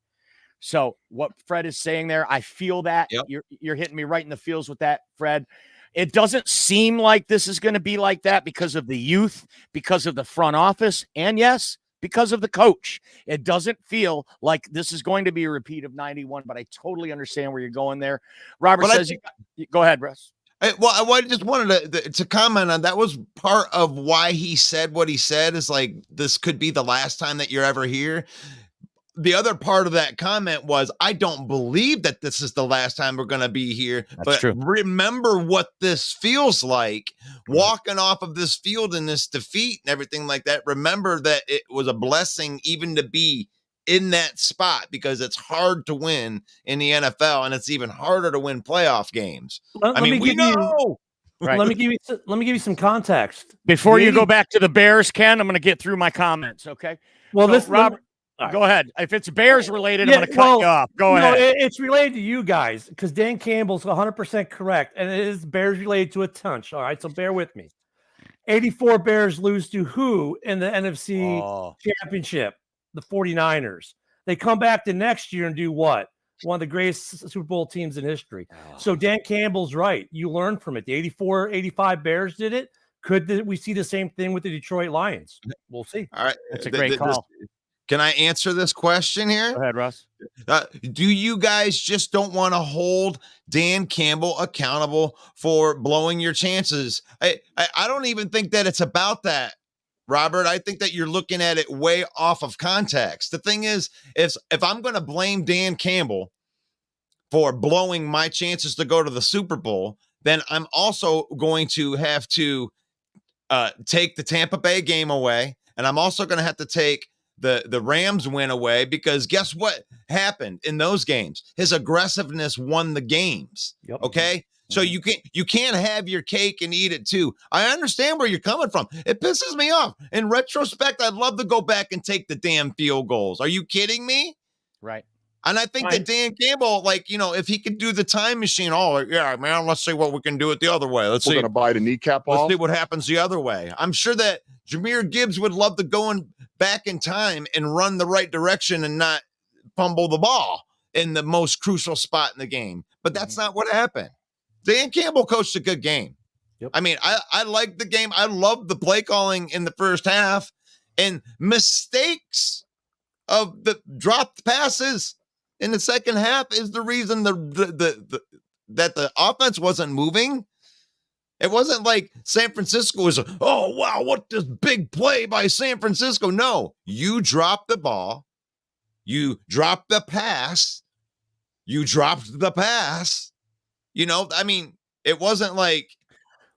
So what Fred is saying there, I feel that. You're hitting me right in the feels with that, Fred. It doesn't seem like this is going to be like that because of the youth, because of the front office, and yes, because of the coach. It doesn't feel like this is going to be a repeat of 91, but I totally understand where you're going there. Robert says, go ahead, Russ. Well, I just wanted to comment on that. Was part of why he said what he said, is like, this could be the last time that you're ever here. The other part of that comment was, I don't believe that this is the last time we're going to be here. That's true. Remember what this feels like, walking off of this field in this defeat and everything like that. Remember that it was a blessing even to be in that spot, because it's hard to win in the NFL, and it's even harder to win playoff games. Let me give you some context. Before you go back to the Bears, Ken, I'm going to get through my comments, okay? Well, so, Robert, go ahead. If it's Bears related, I'm going to cut you off. Go ahead. It's related to you guys, because Dan Campbell's 100% correct, and it is Bears related to a touch. All right, so bear with me. 84 Bears lose to who in the NFC Championship? The 49ers. They come back the next year and do what? One of the greatest Super Bowl teams in history. So Dan Campbell's right. You learn from it. The 85 Bears did it. Could we see the same thing with the Detroit Lions? We'll see. All right. That's a great call. Can I answer this question here? Go ahead, Russ. Do you guys just don't want to hold Dan Campbell accountable for blowing your chances? I don't even think that it's about that, Robert. I think that you're looking at it way off of context. The thing is, if I'm going to blame Dan Campbell for blowing my chances to go to the Super Bowl, then I'm also going to have to take the Tampa Bay game away, and I'm also going to have to take the Rams win away, because guess what happened in those games? His aggressiveness won the games. Okay. So you can't have your cake and eat it too. I understand where you're coming from. It pisses me off. In retrospect, I'd love to go back and take the damn field goals. Are you kidding me? Right. And I think that Dan Campbell, if he could do the time machine, man, let's see what we can do it the other way. We're going to bite a kneecap off. Let's see what happens the other way. I'm sure that Jahmyr Gibbs would love to go back in time and run the right direction and not fumble the ball in the most crucial spot in the game. But that's not what happened. Dan Campbell coached a good game. I mean, I like the game. I love the play calling in the first half, and mistakes of the dropped passes in the second half is the reason that the offense wasn't moving. It wasn't like San Francisco was, oh, wow, what this big play by San Francisco. No, you dropped the ball. You dropped the pass. I mean, it wasn't like,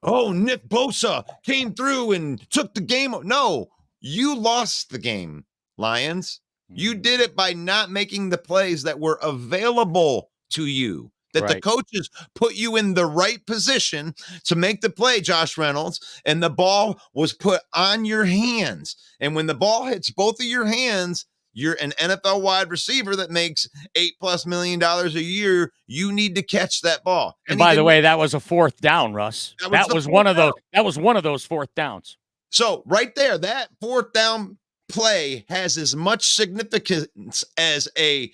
oh, Nick Bosa came through and took the game. No, you lost the game, Lions. You did it by not making the plays that were available to you, that the coaches put you in the right position to make the play, Josh Reynolds, and the ball was put on your hands. And when the ball hits both of your hands, you're an NFL wide receiver that makes $8+ million a year. You need to catch that ball. And by the way, that was a fourth down, Russ. That was one of those fourth downs. So right there, that fourth down play has as much significance as a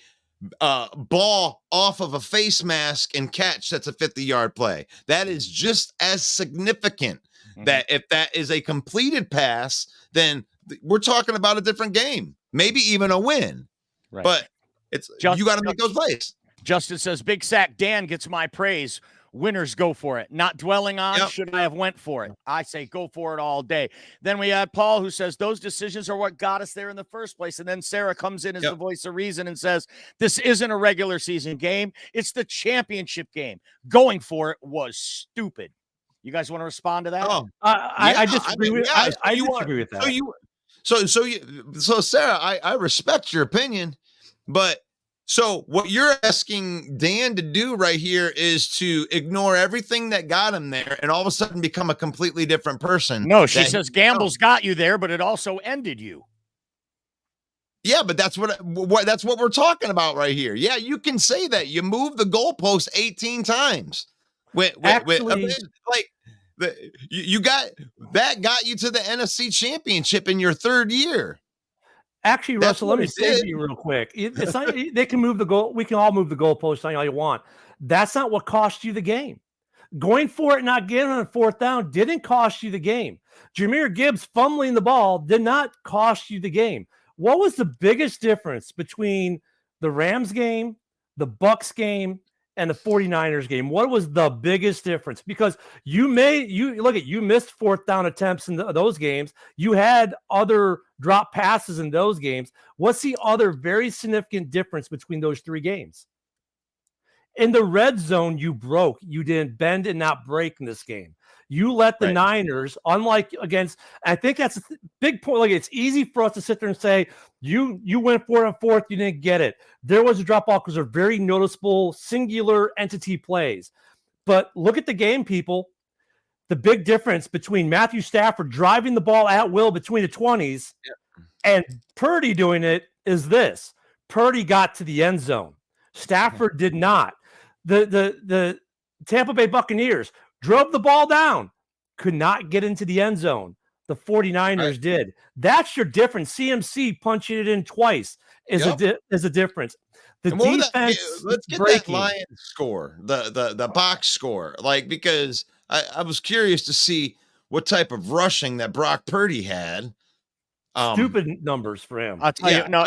ball off of a face mask and catch that's a 50-yard play. That is just as significant. That if that is a completed pass, then we're talking about a different game, maybe even a win. But you got to make those plays. Justin says, Big Sack Dan gets my praise. Winners go for it. Not dwelling on, should I have went for it? I say go for it all day. Then we had Paul who says those decisions are what got us there in the first place. And then Sarah comes in as the voice of reason and says, this isn't a regular season game. It's the championship game. Going for it was stupid. You guys want to respond to that? Oh, I disagree with I disagree with that. So Sarah, I respect your opinion, but so what you're asking Dan to do right here is to ignore everything that got him there and all of a sudden become a completely different person. No, she says gambles got you there, but it also ended you. Yeah, but that's what we're talking about right here. Yeah, you can say that. You moved the goalpost 18 times. You got you to the NFC Championship in your third year. Actually, Russell, let me say to you real quick. It's not, they can move the goal. We can all move the goalpost all you want. That's not what cost you the game. Going for it, not getting on fourth down didn't cost you the game. Jahmyr Gibbs fumbling the ball did not cost you the game. What was the biggest difference between the Rams game, the Bucs game, and the 49ers game? What was the biggest difference? Because you missed fourth down attempts in those games. You had other drop passes in those games. What's the other very significant difference between those three games? In the red zone, you broke. You didn't bend and not break in this game. You let the Niners, unlike against, I think that's a big point. Like, it's easy for us to sit there and say, you went for it on fourth, you didn't get it. There was a drop off because they're very noticeable singular entity plays. But look at the game, people. The big difference between Matthew Stafford driving the ball at will between the 20s and Purdy doing it is this. Purdy got to the end zone. Stafford did not. The Tampa Bay Buccaneers drove the ball down, could not get into the end zone. The 49ers did. That's your difference. CMC punching it in twice is a difference. The defense. Let's get that Lions score, the box score, because I was curious to see what type of rushing that Brock Purdy had. Stupid numbers for him. I'll tell you. No,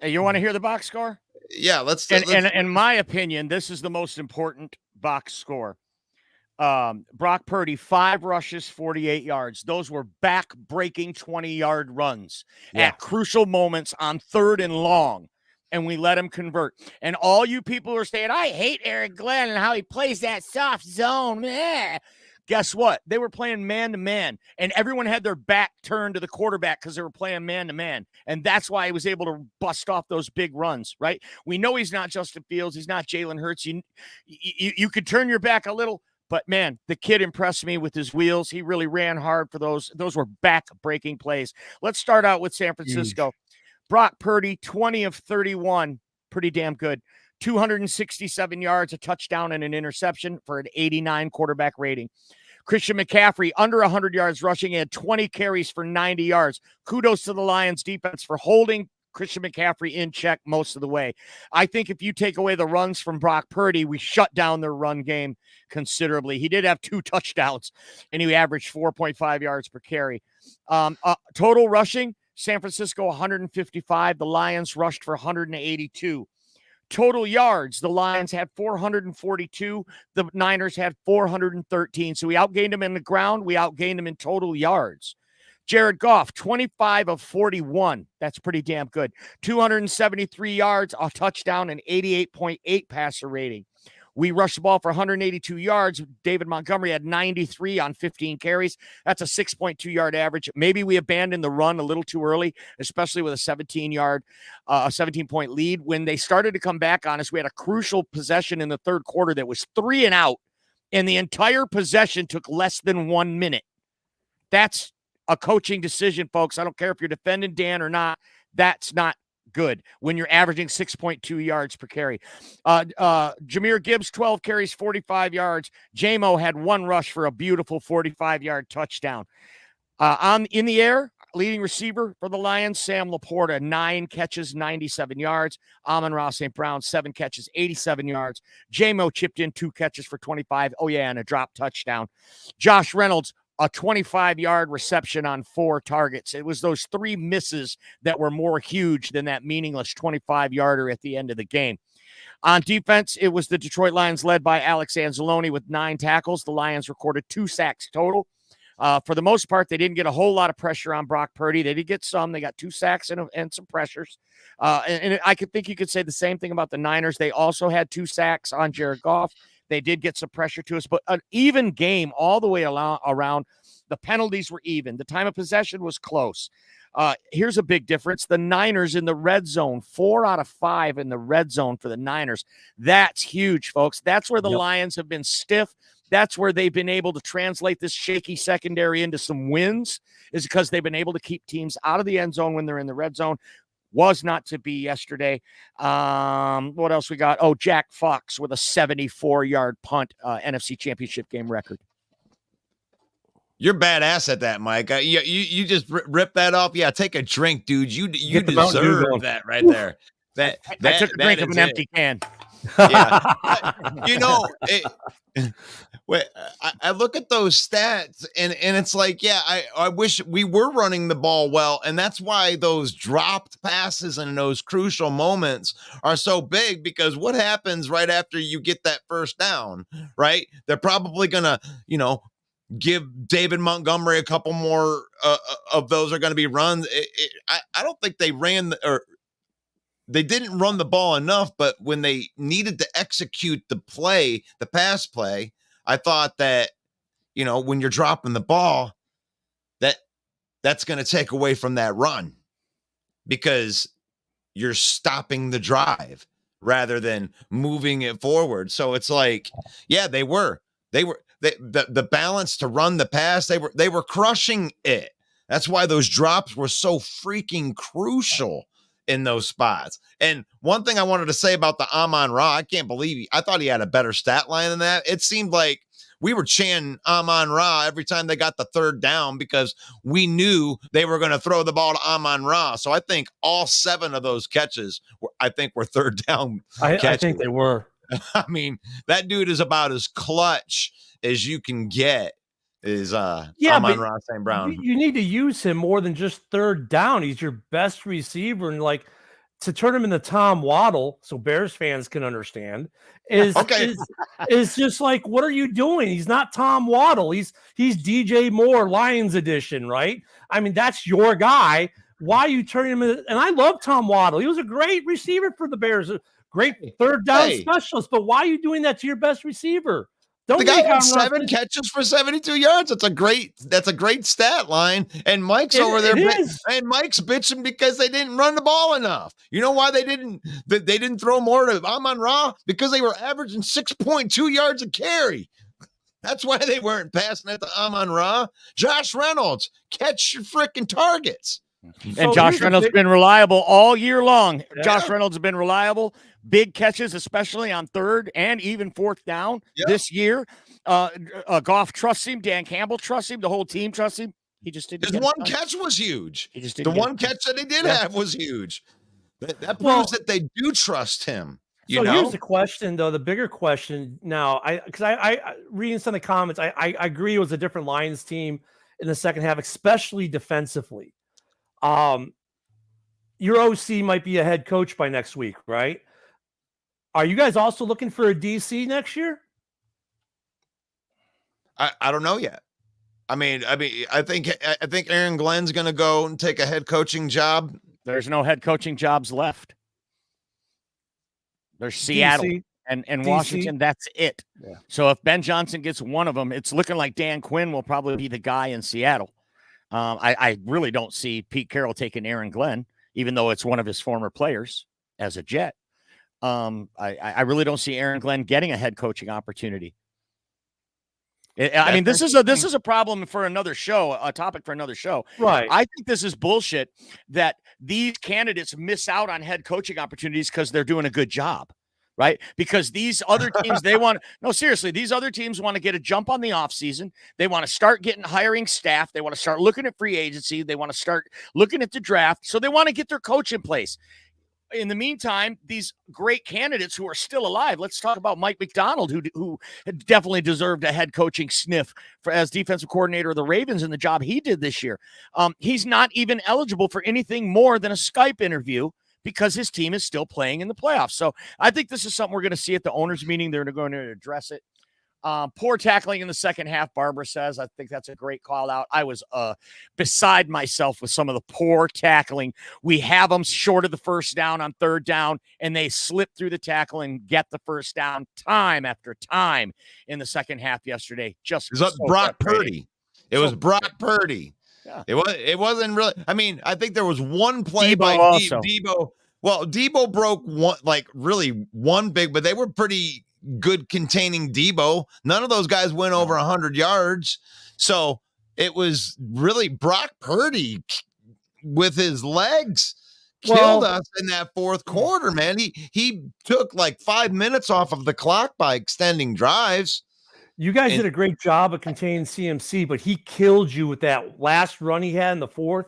you want to hear the box score? Yeah, let's. And in my opinion, this is the most important box score. Brock Purdy, 5 rushes, 48 yards. Those were back-breaking 20-yard runs at crucial moments on 3rd and long, and we let him convert. And all you people are saying, I hate Eric Glenn and how he plays that soft zone. Guess what? They were playing man-to-man, and everyone had their back turned to the quarterback because they were playing man-to-man, and that's why he was able to bust off those big runs, right? We know he's not Justin Fields. He's not Jalen Hurts. You could turn your back a little, but, man, the kid impressed me with his wheels. He really ran hard for those. Those were back-breaking plays. Let's start out with San Francisco. Huge. Brock Purdy, 20 of 31. Pretty damn good. 267 yards, a touchdown, and an interception for an 89 quarterback rating. Christian McCaffrey, under 100 yards rushing. He had 20 carries for 90 yards. Kudos to the Lions defense for holding Christian McCaffrey in check most of the way. I think if you take away the runs from Brock Purdy, we shut down their run game considerably. He did have 2 touchdowns, and he averaged 4.5 yards per carry. Total rushing, San Francisco 155. The Lions rushed for 182. Total yards, the Lions had 442. The Niners had 413. So we outgained them in the ground. We outgained them in total yards. Jared Goff, 25 of 41. That's pretty damn good. 273 yards, a touchdown, and 88.8 passer rating. We rushed the ball for 182 yards. David Montgomery had 93 on 15 carries. That's a 6.2-yard average. Maybe we abandoned the run a little too early, especially with a 17-point lead. When they started to come back on us, we had a crucial possession in the third quarter that was 3 and out, and the entire possession took less than 1 minute. That's a coaching decision, folks. I don't care if you're defending Dan or not. That's not good when you're averaging 6.2 yards per carry. Jahmyr Gibbs, 12 carries, 45 yards. J-Mo had 1 rush for a beautiful 45-yard touchdown. In the air, leading receiver for the Lions, Sam Laporta, 9 catches, 97 yards. Amon-Ra St. Brown, 7 catches, 87 yards. J-Mo chipped in 2 catches for 25. Oh, yeah, and a drop touchdown. Josh Reynolds, a 25-yard reception on 4 targets. It was those 3 misses that were more huge than that meaningless 25-yarder at the end of the game. On defense, it was the Detroit Lions led by Alex Anzalone with 9 tackles. The Lions recorded 2 sacks total. For the most part, they didn't get a whole lot of pressure on Brock Purdy. They did get some. They got 2 sacks and some pressures. And I could think you could say the same thing about the Niners. They also had 2 sacks on Jared Goff. They did get some pressure to us, but an even game all the way around. The penalties were even. The time of possession was close. Here's a big difference. The Niners in the red zone, 4 out of 5 in the red zone for the Niners. That's huge, folks. That's where the Lions have been stiff. That's where they've been able to translate this shaky secondary into some wins, is because they've been able to keep teams out of the end zone when they're in the red zone. Was not to be yesterday. What else we got? Oh, Jack Fox with a 74-yard punt, NFC Championship game record. You're badass at that, Mike. You just rip that off. Yeah, take a drink, dude. You deserve that right there. I took a drink of an empty can. Yeah, I look at those stats and it's like, yeah, I wish we were running the ball well, and that's why those dropped passes and those crucial moments are so big, because what happens right after you get that first down, right? They're probably gonna, give David Montgomery a couple more of those are going to be runs. I don't think they they didn't run the ball enough, but when they needed to execute the pass play, I thought that, when you're dropping the ball, that's going to take away from that run, because you're stopping the drive rather than moving it forward. So it's like, yeah, the balance to run the pass, they were crushing it. That's why those drops were so freaking crucial in those spots. And one thing I wanted to say about the Amon-Ra, I can't believe I thought he had a better stat line than that. It seemed like we were chanting Amon-Ra every time they got the third down, because we knew they were going to throw the ball to Amon-Ra. So I think all 7 of those catches were third down catches. I think they were. I mean, that dude is about as clutch as you can get, is Amon-Ra St. Brown. You need to use him more than just third down. He's your best receiver, and to turn him into Tom Waddle, so Bears fans can understand, is just like, what are you doing? He's not Tom Waddle. He's DJ Moore, Lions edition, right? I mean, that's your guy. Why are you turning him into, and I love Tom Waddle. He was a great receiver for the Bears, a great third down specialist, but why are you doing that to your best receiver? The guy had 7 catches for 72 yards. That's a great stat line. And Mike's over there, and Mike's bitching because they didn't run the ball enough. You know why they didn't throw more to Amon-Ra? Because they were averaging 6.2 yards a carry. That's why they weren't passing it to Amon-Ra. Josh Reynolds, catch your freaking targets. And Josh Reynolds has been reliable all year long. Yeah. Josh Reynolds has been reliable. Big catches, especially on third and even fourth down this year. Goff trusts him. Dan Campbell trusts him. The whole team trusts him. He just didn't. His one catch was huge. The one catch that he did have was huge. That proves that they do trust him. Here's the question, though. The bigger question now, because I reading some of the comments, I agree it was a different Lions team in the second half, especially defensively. Your OC might be a head coach by next week, right? Are you guys also looking for a DC next year? I don't know yet. I think Aaron Glenn's going to go and take a head coaching job. There's no head coaching jobs left. There's Seattle DC, and Washington. That's it. Yeah. So if Ben Johnson gets one of them, it's looking like Dan Quinn will probably be the guy in Seattle. I really don't see Pete Carroll taking Aaron Glenn, even though it's one of his former players as a Jet. I really don't see Aaron Glenn getting a head coaching opportunity. This is a problem for another show, a topic for another show. Right. I think this is bullshit that these candidates miss out on head coaching opportunities because they're doing a good job. Right? Because these other teams, these other teams want to get a jump on the offseason. They want to start hiring staff. They want to start looking at free agency. They want to start looking at the draft. So they want to get their coach in place. In the meantime, these great candidates who are still alive, let's talk about Mike McDonald, who definitely deserved a head coaching sniff as defensive coordinator of the Ravens in the job he did this year. He's not even eligible for anything more than a Skype interview because his team is still playing in the playoffs. So I think this is something we're going to see at the owners' meeting. They're going to address it. Poor tackling in the second half, Barbara says. I think that's a great call out. I was beside myself with some of the poor tackling. We have them short of the first down on third down, and they slip through the tackle and get the first down time after time in the second half yesterday. Just it was so Brock Purdy. It was Brock Purdy. Yeah. It wasn't really. I mean, I think there was one play Debo by also. Debo. Well, Debo broke one big, but they were pretty good containing Debo. None of those guys went over 100 yards. So it was really Brock Purdy with his legs killed us in that fourth quarter, man. He took like 5 minutes off of the clock by extending drives. You guys did a great job of containing CMC, but he killed you with that last run he had in the fourth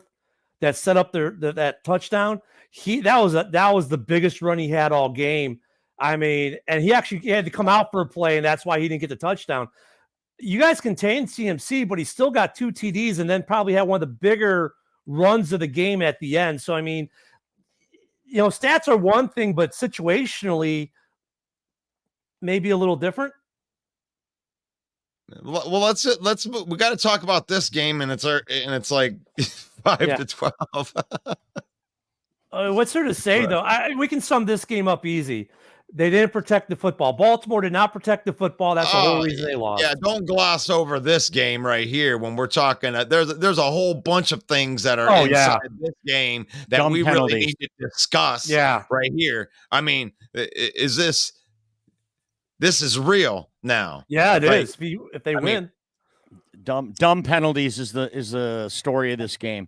that set up that touchdown. That was the biggest run he had all game. I mean, and he had to come out for a play, and that's why he didn't get the touchdown. You guys contained CMC, but he still got 2 TDs and then probably had one of the bigger runs of the game at the end. So, I mean, stats are one thing, but situationally, maybe a little different. Well, we got to talk about this game, and it's like 5-12. What's there to say, though? We can sum this game up easy. They didn't protect the football. Baltimore did not protect the football. That's the whole reason they lost. Yeah, don't gloss over this game right here when we're talking. There's a whole bunch of things that are inside this game that Dumb we penalties. really need to discuss. Right here. I mean, is this is real now? Yeah, it is. If they win, dumb penalties is the story of this game.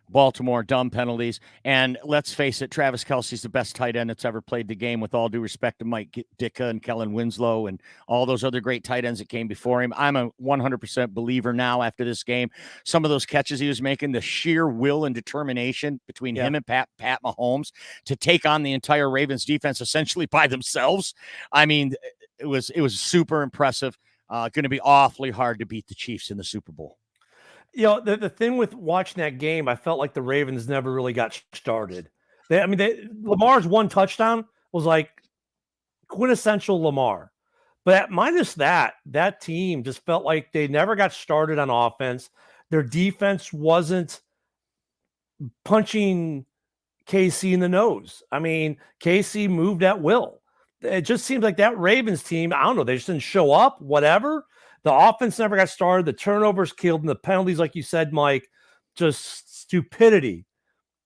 Baltimore, dumb penalties. And let's face it, Travis Kelce's the best tight end that's ever played the game, with all due respect to Mike Ditka and Kellen Winslow and all those other great tight ends that came before him. I'm a 100% believer now after this game. Some of those catches he was making, the sheer will and determination between him and Pat Mahomes to take on the entire Ravens defense essentially by themselves. I mean, it was super impressive. Going to be awfully hard to beat the Chiefs in the Super Bowl. The thing with watching that game, I felt like the Ravens never really got started. Lamar's one touchdown was like quintessential Lamar. But minus that team just felt like they never got started on offense. Their defense wasn't punching KC in the nose. I mean, KC moved at will. It just seems like that Ravens team, I don't know, they just didn't show up, whatever. The offense never got started. The turnovers killed, and the penalties, like you said, Mike, just stupidity.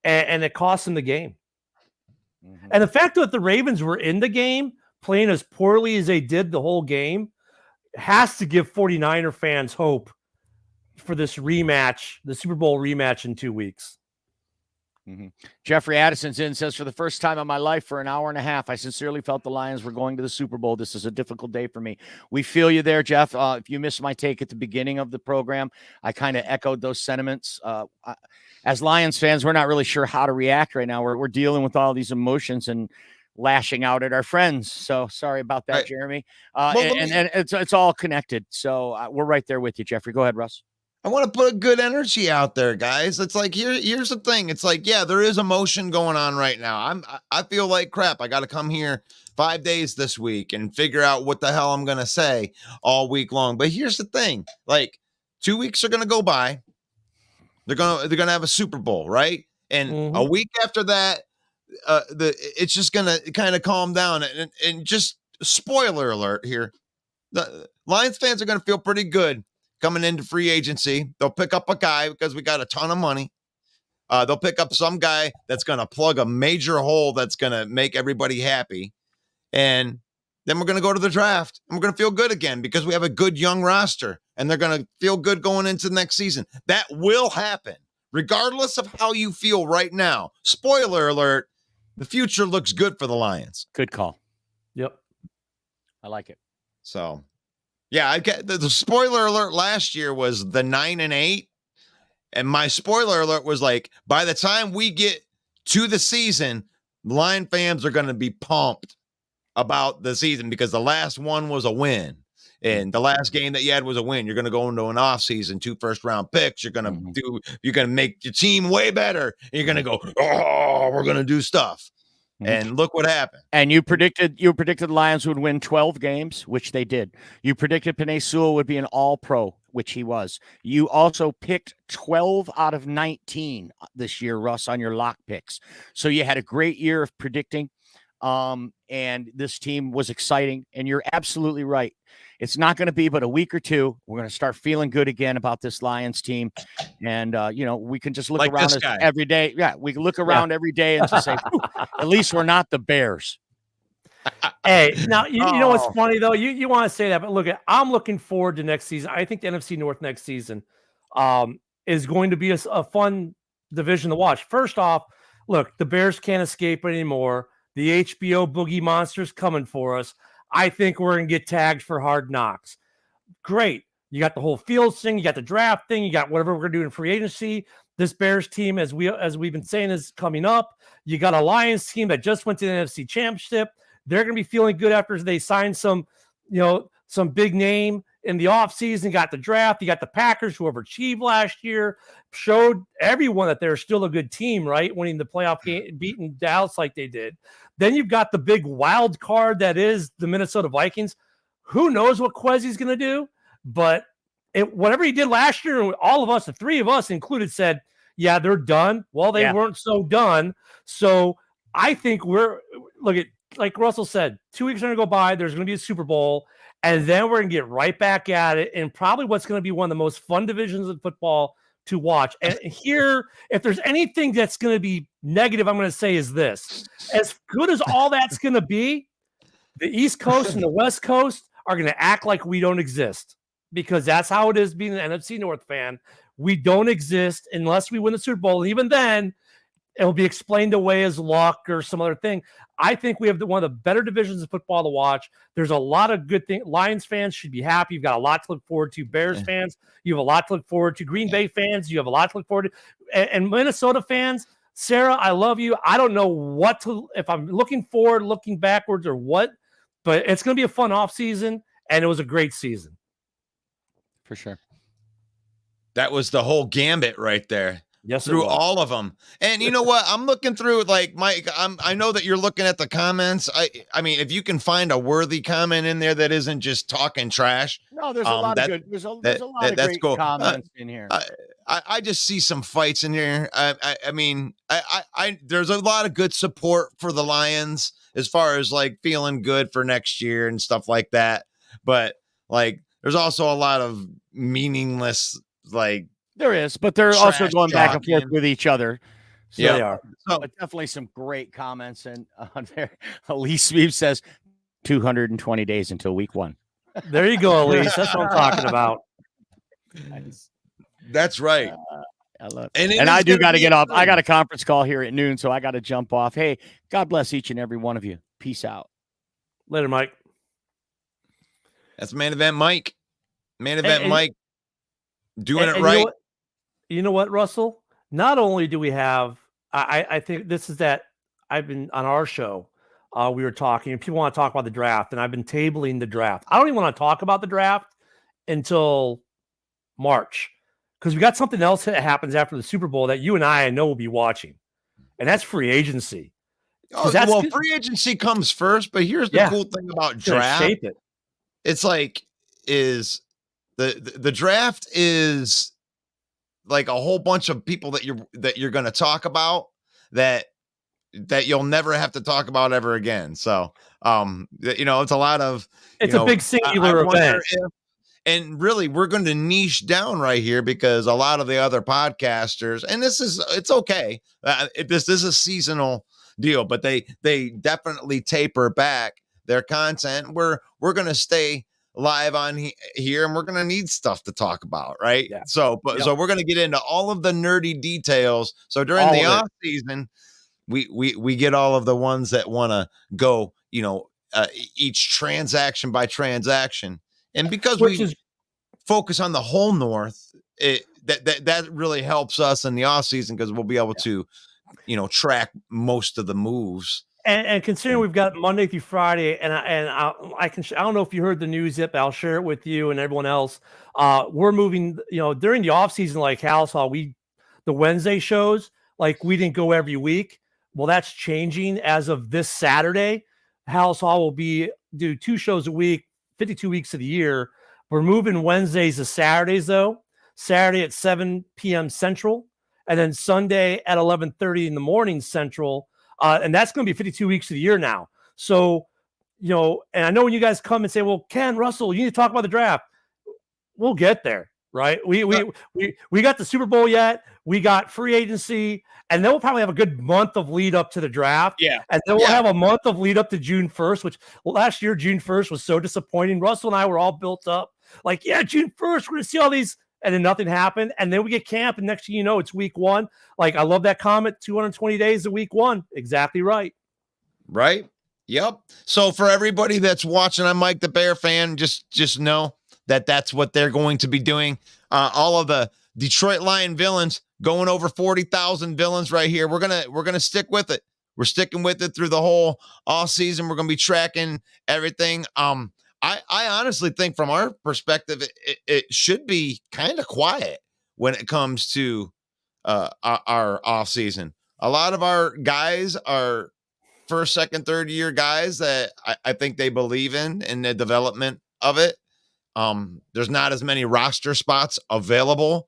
And it cost them the game. Mm-hmm. And the fact that the Ravens were in the game, playing as poorly as they did the whole game, has to give 49er fans hope for this rematch, the Super Bowl rematch in 2 weeks. Mm-hmm. Jeffrey Addison's in, says, for the first time in my life for an hour and a half, I sincerely felt the Lions were going to the Super Bowl. This is a difficult day for me. We feel you there, Jeff. If you missed my take at the beginning of the program, I kind of echoed those sentiments. As Lions fans, we're not really sure how to react right now. We're dealing with all these emotions and lashing out at our friends. So sorry about that, right, Jeremy. And it's all connected. So we're right there with you, Jeffrey. Go ahead, Russ. I want to put a good energy out there, guys. It's like, here's the thing. It's like, yeah, there is emotion going on right now. I feel like crap. I got to come here 5 days this week and figure out what the hell I'm going to say all week long. But here's the thing. Like, 2 weeks are going to go by. They're going to have a Super Bowl, right? And a week after that, it's just going to kind of calm down. And just spoiler alert here. The Lions fans are going to feel pretty good coming into free agency. They'll pick up a guy because we got a ton of money. They'll pick up some guy that's going to plug a major hole that's going to make everybody happy. And then we're going to go to the draft and we're going to feel good again because we have a good young roster and they're going to feel good going into the next season. That will happen regardless of how you feel right now. Spoiler alert, the future looks good for the Lions. Good call. Yep. I like it. So, yeah, I get the spoiler alert last year was the 9-8. And my spoiler alert was like, by the time we get to the season, Lion fans are going to be pumped about the season because the last one was a win. And the last game that you had was a win. You're going to go into an off season, 2 first-round picks. You're going to make your team way better. And you're going to go, oh, we're going to do stuff. And look what happened. And you predicted the Lions would win 12 games, which they did. You predicted Penei Sewell would be an all-pro, which he was. You also picked 12 out of 19 this year, Russ, on your lock picks. So you had a great year of predicting. And this team was exciting. And you're absolutely right. It's not going to be but a week or two. We're going to start feeling good again about this Lions team. And, we can just look Like around this guy. every day. Yeah, we can look around every day and just say, at least we're not the Bears. Hey, now you know what's funny though? You want to say that, but look, I'm looking forward to next season. I think the NFC North next season is going to be a fun division to watch. First off, look, the Bears can't escape anymore. The HBO Boogie Monster's coming for us. I think we're going to get tagged for Hard Knocks. Great. You got the whole Fields thing. You got the draft thing. You got whatever we're going to do in free agency. This Bears team, as we've been saying, is coming up. You got a Lions team that just went to the NFC Championship. They're going to be feeling good after they signed some big name in the offseason, got the draft. You got the Packers, who overachieved last year, showed everyone that they're still a good team, right? Winning the playoff game, beating Dallas like they did. Then you've got the big wild card that is the Minnesota Vikings. Who knows what Quezzy's going to do? But whatever he did last year, all of us, the three of us included, said, yeah, they're done. Well, they weren't so done. So I think like Russell said, 2 weeks are going to go by. There's going to be a Super Bowl. And then we're going to get right back at it. And probably what's going to be one of the most fun divisions of football to watch. And here, if there's anything that's going to be negative, I'm going to say is this. As good as all that's going to be, the East Coast and the West Coast are going to act like we don't exist. Because that's how it is being an NFC North fan. We don't exist unless we win the Super Bowl. And even then, it'll be explained away as luck or some other thing. I think we have one of the better divisions of football to watch. There's a lot of good things. Lions fans should be happy. You've got a lot to look forward to. Bears fans, you have a lot to look forward to. Green Bay fans, you have a lot to look forward to. And Minnesota fans, Sarah, I love you. I don't know if I'm looking forward, looking backwards, or what, but it's going to be a fun offseason, and it was a great season. For sure. That was the whole gambit right there. Yes, through all of them. And you know what? I'm looking through, like, Mike, I know that you're looking at the comments. I mean, if you can find a worthy comment in there that isn't just talking trash. No, there's a lot of good. There's a lot of great comments in here. I just see some fights in here. I mean, there's a lot of good support for the Lions as far as like feeling good for next year and stuff like that. But like, there's also a lot of meaningless, like, there is, but they're also going back and forth with each other. So yeah, they are. So, but definitely some great comments. And on there, Elise Sweep says 220 days until week 1. There you go, Elise. That's what I'm talking about. Nice. That's right. I love it. And I do got to get up. I got a conference call here at noon, so I got to jump off. Hey, God bless each and every one of you. Peace out. Later, Mike. That's Main Event Mike. Main Event Mike doing it right. You know what, Russell? Not only do we have, I think this is that I've been on our show. We were talking, and people want to talk about the draft, and I've been tabling the draft. I don't even want to talk about the draft until March, because we got something else that happens after the Super Bowl that you and I know will be watching, and that's free agency. Well, free agency comes first, but here's the cool thing about draft. Shape it. It's like the draft is like a whole bunch of people that you're going to talk about that you'll never have to talk about ever again. So, it's a lot of, it's a big singular event. And really, we're going to niche down right here because a lot of the other podcasters, and it's okay. This is a seasonal deal, but they definitely taper back their content. We're going to stay live on here, and we're going to need stuff to talk about, right? Yeah. So we're going to get into all of the nerdy details. So during the off season, we get all of the ones that want to go, each transaction by transaction. And because we focus on the whole North, that really helps us in the off season because we'll be able to, track most of the moves. And considering we've got Monday through Friday, and I don't know if you heard the news yet, but I'll share it with you and everyone else. We're moving, during the off season, like Hal saw, the Wednesday shows, like we didn't go every week. Well, that's changing as of this Saturday. House Hall will do 2 shows a week, 52 weeks of the year. We're moving Wednesdays to Saturdays, though. Saturday at 7 p.m. Central, and then Sunday at 11:30 in the morning Central. And that's going to be 52 weeks of the year now. So, and I know when you guys come and say, well, Ken, Russell, you need to talk about the draft. We'll get there. Right. We got the Super Bowl yet. We got free agency, and then we'll probably have a good month of lead up to the draft. Yeah. And then we'll have a month of lead up to June 1st, which last year, June 1st was so disappointing. Russell and I were all built up like, yeah, June 1st, we're going to see all these. And then nothing happened. And then we get camp, and next thing you know, it's week 1. Like, I love that comment, 220 days of week 1. Exactly right. Right. Yep. So for everybody that's watching, I'm Mike the Bear fan. Just know that that's what they're going to be doing. All of the Detroit Lion villains going over 40,000 villains right here. We're gonna stick with it. We're sticking with it through the whole all season. We're gonna be tracking everything. I honestly think from our perspective, it should be kind of quiet when it comes to our off season. A lot of our guys are first, second, third year guys that I think they believe in the development of it. There's not as many roster spots available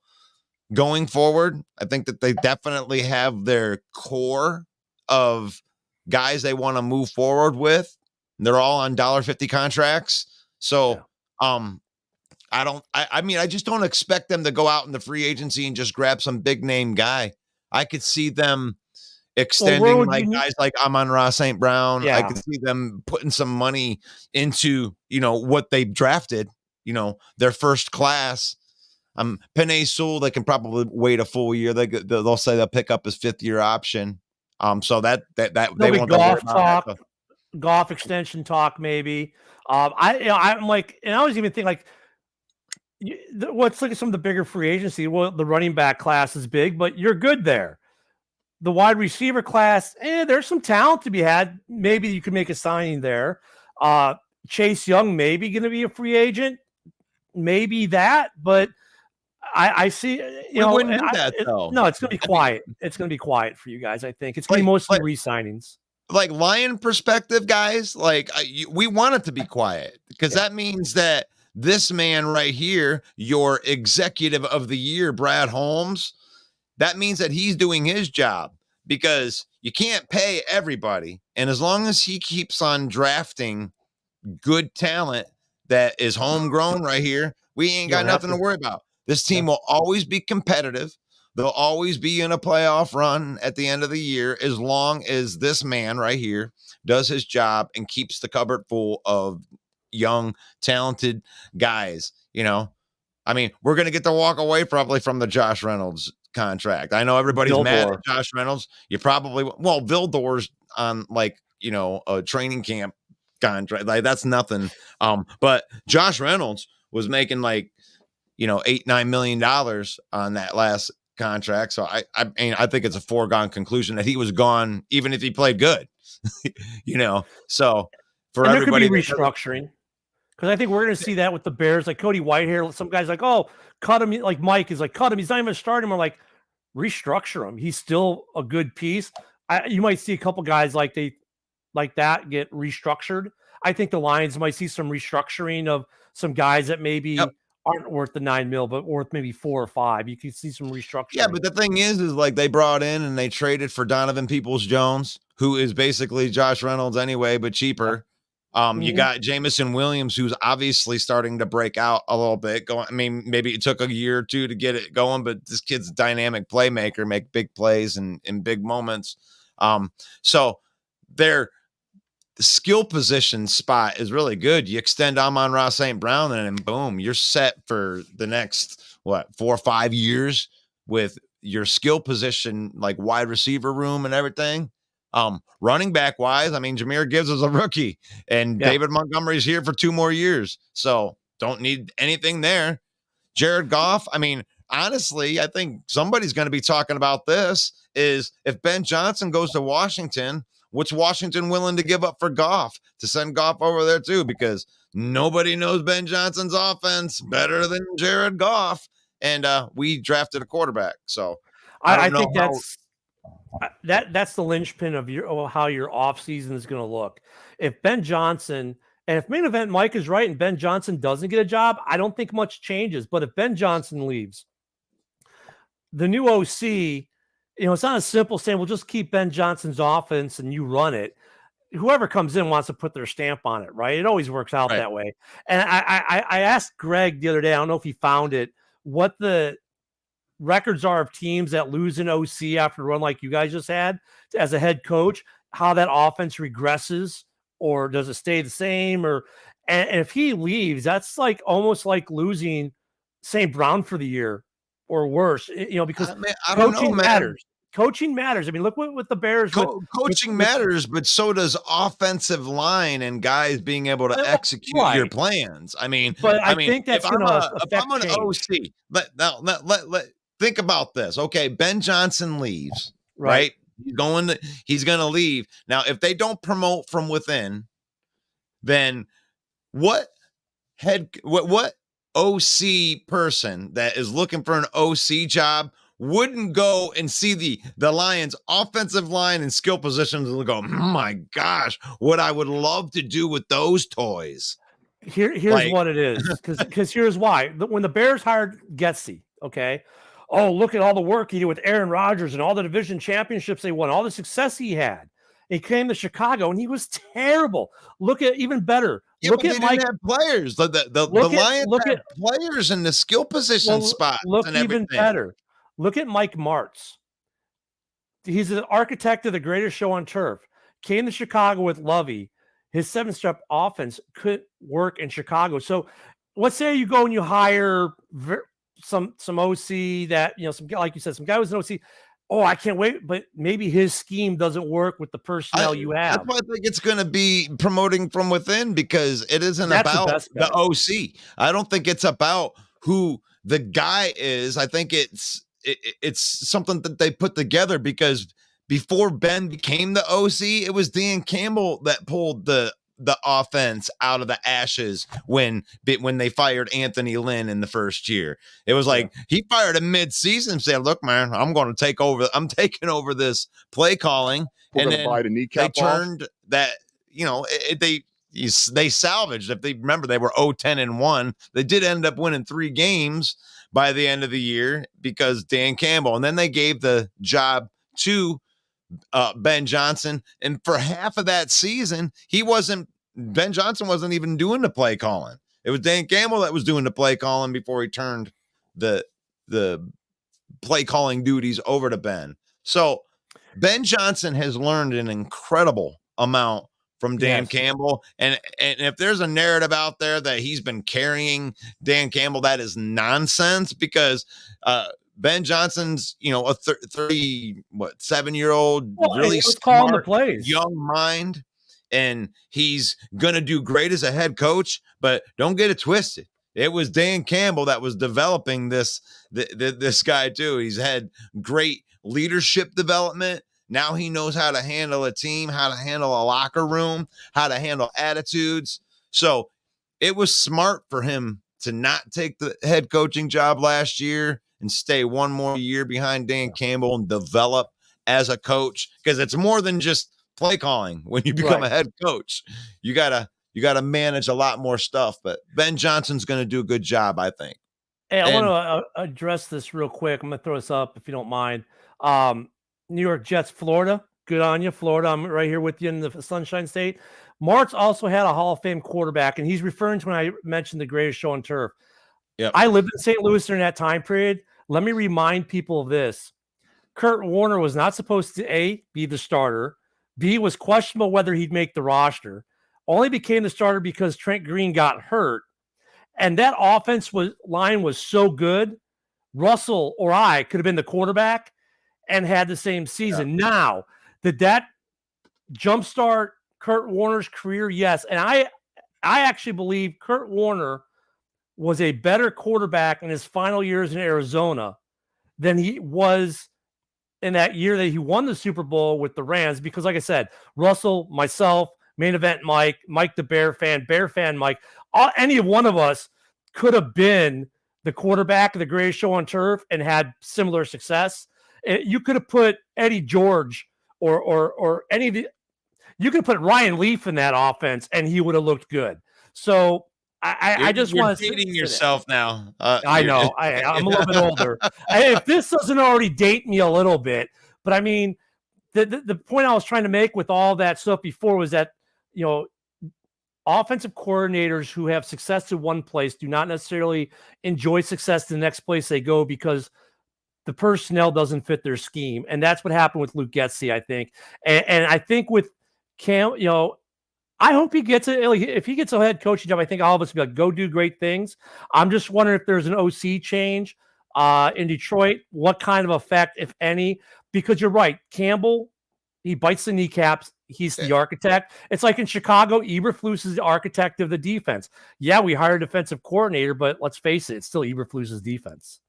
going forward. I think that they definitely have their core of guys they want to move forward with. They're all on $1.50 contracts. So, I just don't expect them to go out in the free agency and just grab some big name guy. I could see them extending guys like Amon-Ra St. Brown. Yeah. I could see them putting some money into, what they drafted, their first class. Penei Sewell, they can probably wait a full year. They'll say they'll pick up his 5th-year option. So that they won't golf extension talk maybe. I'm like, and I always even think like, let's look at some of the bigger free agency. Well, the running back class is big, but you're good there. The wide receiver class, there's some talent to be had. Maybe you could make a signing there. Chase Young maybe going to be a free agent, maybe that, but I see. Wouldn't do that though. No, it's going to be quiet. It's going to be quiet for you guys. I think it's going to be mostly re-signings. Like Lion perspective, guys. Like we want it to be quiet because that means that this man right here, your executive of the year, Brad Holmes. That means that he's doing his job because you can't pay everybody. And as long as he keeps on drafting good talent that is homegrown right here, we ain't got nothing to worry about. This team will always be competitive. They'll always be in a playoff run at the end of the year as long as this man right here does his job and keeps the cupboard full of young, talented guys. I mean, we're going to get to walk away probably from the Josh Reynolds contract. I know everybody's mad at Josh Reynolds. You probably Vildor's on a training camp contract. Like that's nothing. But Josh Reynolds was making $8-9 million on that last contract. So I think it's a foregone conclusion that he was gone even if he played good. So for everybody, there could be restructuring. Because I think we're going to see that with the Bears, like Cody Whitehair. Some guys like, oh, cut him. Like Mike is like, cut him. He's not even starting. We're like, restructure him. He's still a good piece. You might see a couple guys like that get restructured. I think the Lions might see some restructuring of some guys that maybe aren't worth the $9 million, but worth maybe 4 or 5. You can see some restructuring. Yeah, but the thing is like they brought in and they traded for Donovan Peoples-Jones, who is basically Josh Reynolds anyway, but cheaper. You got Jamison Williams, who's obviously starting to break out a little bit. Maybe it took a year or two to get it going, but this kid's a dynamic playmaker, make big plays in big moments. So their skill position spot is really good. You extend Amon-Ra St. Brown, and then boom, you're set for the next 4 or 5 years with your skill position, like wide receiver room and everything. Running back wise, Jahmyr Gibbs is a rookie and David Montgomery's here for 2 more years. So don't need anything there. Jared Goff. Honestly, I think somebody's going to be talking about this is if Ben Johnson goes to Washington, what's Washington willing to give up for Goff to send Goff over there too? Because nobody knows Ben Johnson's offense better than Jared Goff. And we drafted a quarterback. So I think That's the linchpin of how your offseason is going to look. If Ben Johnson and if main event Mike is right and Ben Johnson doesn't get a job, I don't think much changes. But if Ben Johnson leaves, the new OC, it's not as simple saying we'll just keep Ben Johnson's offense and you run it. Whoever comes in wants to put their stamp on it, right? It always works out that way. And I asked Greg the other day, I don't know if he found it, what the records are of teams that lose an OC after a run like you guys just had as a head coach, how that offense regresses, or does it stay the same? And if he leaves, that's like almost like losing St. Brown for the year or worse, because I don't know, matters. Coaching matters. I mean, look what the Bears. Coaching matters, but so does offensive line and guys being able to execute your plans. I mean, think that's going to affect if I'm an OC, let think about this. Okay, Ben Johnson leaves, right? He's going to leave. Now, if they don't promote from within, then what OC person that is looking for an OC job wouldn't go and see the Lions offensive line and skill positions and go, oh my gosh, what I would love to do with those toys. Here's what it is. Because here's why. When the Bears hired Getsy, okay, oh, look at all the work he did with Aaron Rodgers and all the division championships they won, all the success he had. He came to Chicago and he was terrible. Look at even better. Yeah, look at Mike. Have players. The Lions had players in the skill position spots. Look and even better. Look at Mike Martz. He's the architect of the greatest show on turf. Came to Chicago with Lovey. His 7-step offense couldn't work in Chicago. So let's say you go and you hire some OC that, some, like you said, some guy was an OC. Oh, I can't wait. But maybe his scheme doesn't work with the personnel you have. That's why I think it's going to be promoting from within, because it isn't about the OC. I don't think it's about who the guy is. I think it's something that they put together, because before Ben became the OC, it was Dan Campbell that pulled the offense out of the ashes when they fired Anthony Lynn in the first year. It was like he fired him mid-season and said, look, man, I'm going to take over. I'm taking over this play calling. We're and then buy the kneecap they turned that, they salvaged. If they remember, they were 0-10-1. They did end up winning 3 games by the end of the year because Dan Campbell, and then they gave the job to Ben Johnson, and for half of that season, Ben Johnson wasn't even doing the play calling. It was Dan Campbell that was doing the play calling before he turned the play calling duties over to Ben. So Ben Johnson has learned an incredible amount from Dan Campbell, and if there's a narrative out there that he's been carrying Dan Campbell, that is nonsense, because Ben Johnson's, a 7-year-old, really smart, young mind, and he's going to do great as a head coach, but don't get it twisted. It was Dan Campbell that was developing this guy too. He's had great leadership development. Now he knows how to handle a team, how to handle a locker room, how to handle attitudes. So it was smart for him to not take the head coaching job last year and stay one more year behind Dan Campbell and develop as a coach, because it's more than just play calling. When you become a head coach, you gotta manage a lot more stuff. But Ben Johnson's going to do a good job, I think. Hey, I want to address this real quick. I'm going to throw this up if you don't mind. New York Jets, Florida. Good on you, Florida. I'm right here with you in the Sunshine State. Martz also had a Hall of Fame quarterback, and he's referring to when I mentioned the greatest show on turf. Yep. I lived in St. Louis during that time period. Let me remind people of this. Kurt Warner was not supposed to, A, be the starter. B, was questionable whether he'd make the roster. Only became the starter because Trent Green got hurt. And that line was so good, Russell or I could have been the quarterback and had the same season. Yeah. Now, did that jumpstart Kurt Warner's career? Yes. And I actually believe Kurt Warner was a better quarterback in his final years in Arizona than he was in that year that he won the Super Bowl with the Rams. Because like I said, Russell, myself, main event Mike the Bear fan Mike, any one of us could have been the quarterback of the greatest show on turf and had similar success. You could have put Eddie George or any of the. You could put Ryan Leaf in that offense, and he would have looked good. So I just want to dating yourself now. I know. I'm a little bit older. If this doesn't already date me a little bit, but I mean, the point I was trying to make with all that stuff before was that, offensive coordinators who have success in one place do not necessarily enjoy success in the next place they go because the personnel doesn't fit their scheme. And that's what happened with Luke Getsy, I think. And I think with Cam, I hope he gets it. If he gets a head coaching job, I think all of us will be like, go do great things. I'm just wondering if there's an OC change in Detroit, what kind of effect, if any, because you're right. Campbell, he bites the kneecaps. He's the architect. It's like in Chicago, Eberflus is the architect of the defense. Yeah, we hired a defensive coordinator, but let's face it, it's still Eberflus's defense.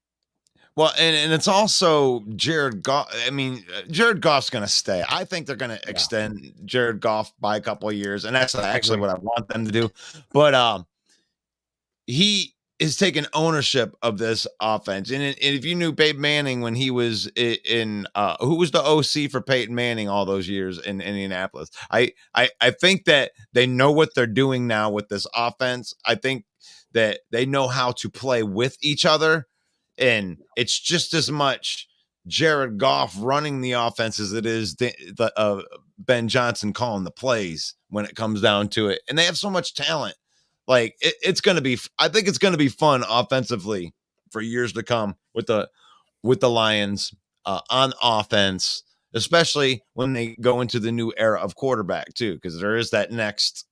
Well, and it's also Jared Goff. I mean, Jared Goff's going to stay. I think they're going to extend Jared Goff by a couple of years, and that's actually what I want them to do. But he is taking ownership of this offense. And if you knew Peyton Manning when he was in who was the OC for Peyton Manning all those years in Indianapolis, I think that they know what they're doing now with this offense. I think that they know how to play with each other. And it's just as much Jared Goff running the offense as it is Ben Johnson calling the plays when it comes down to it. And they have so much talent. Like it's going to be, I think it's going to be fun offensively for years to come with the Lions on offense, especially when they go into the new era of quarterback too, because there is that next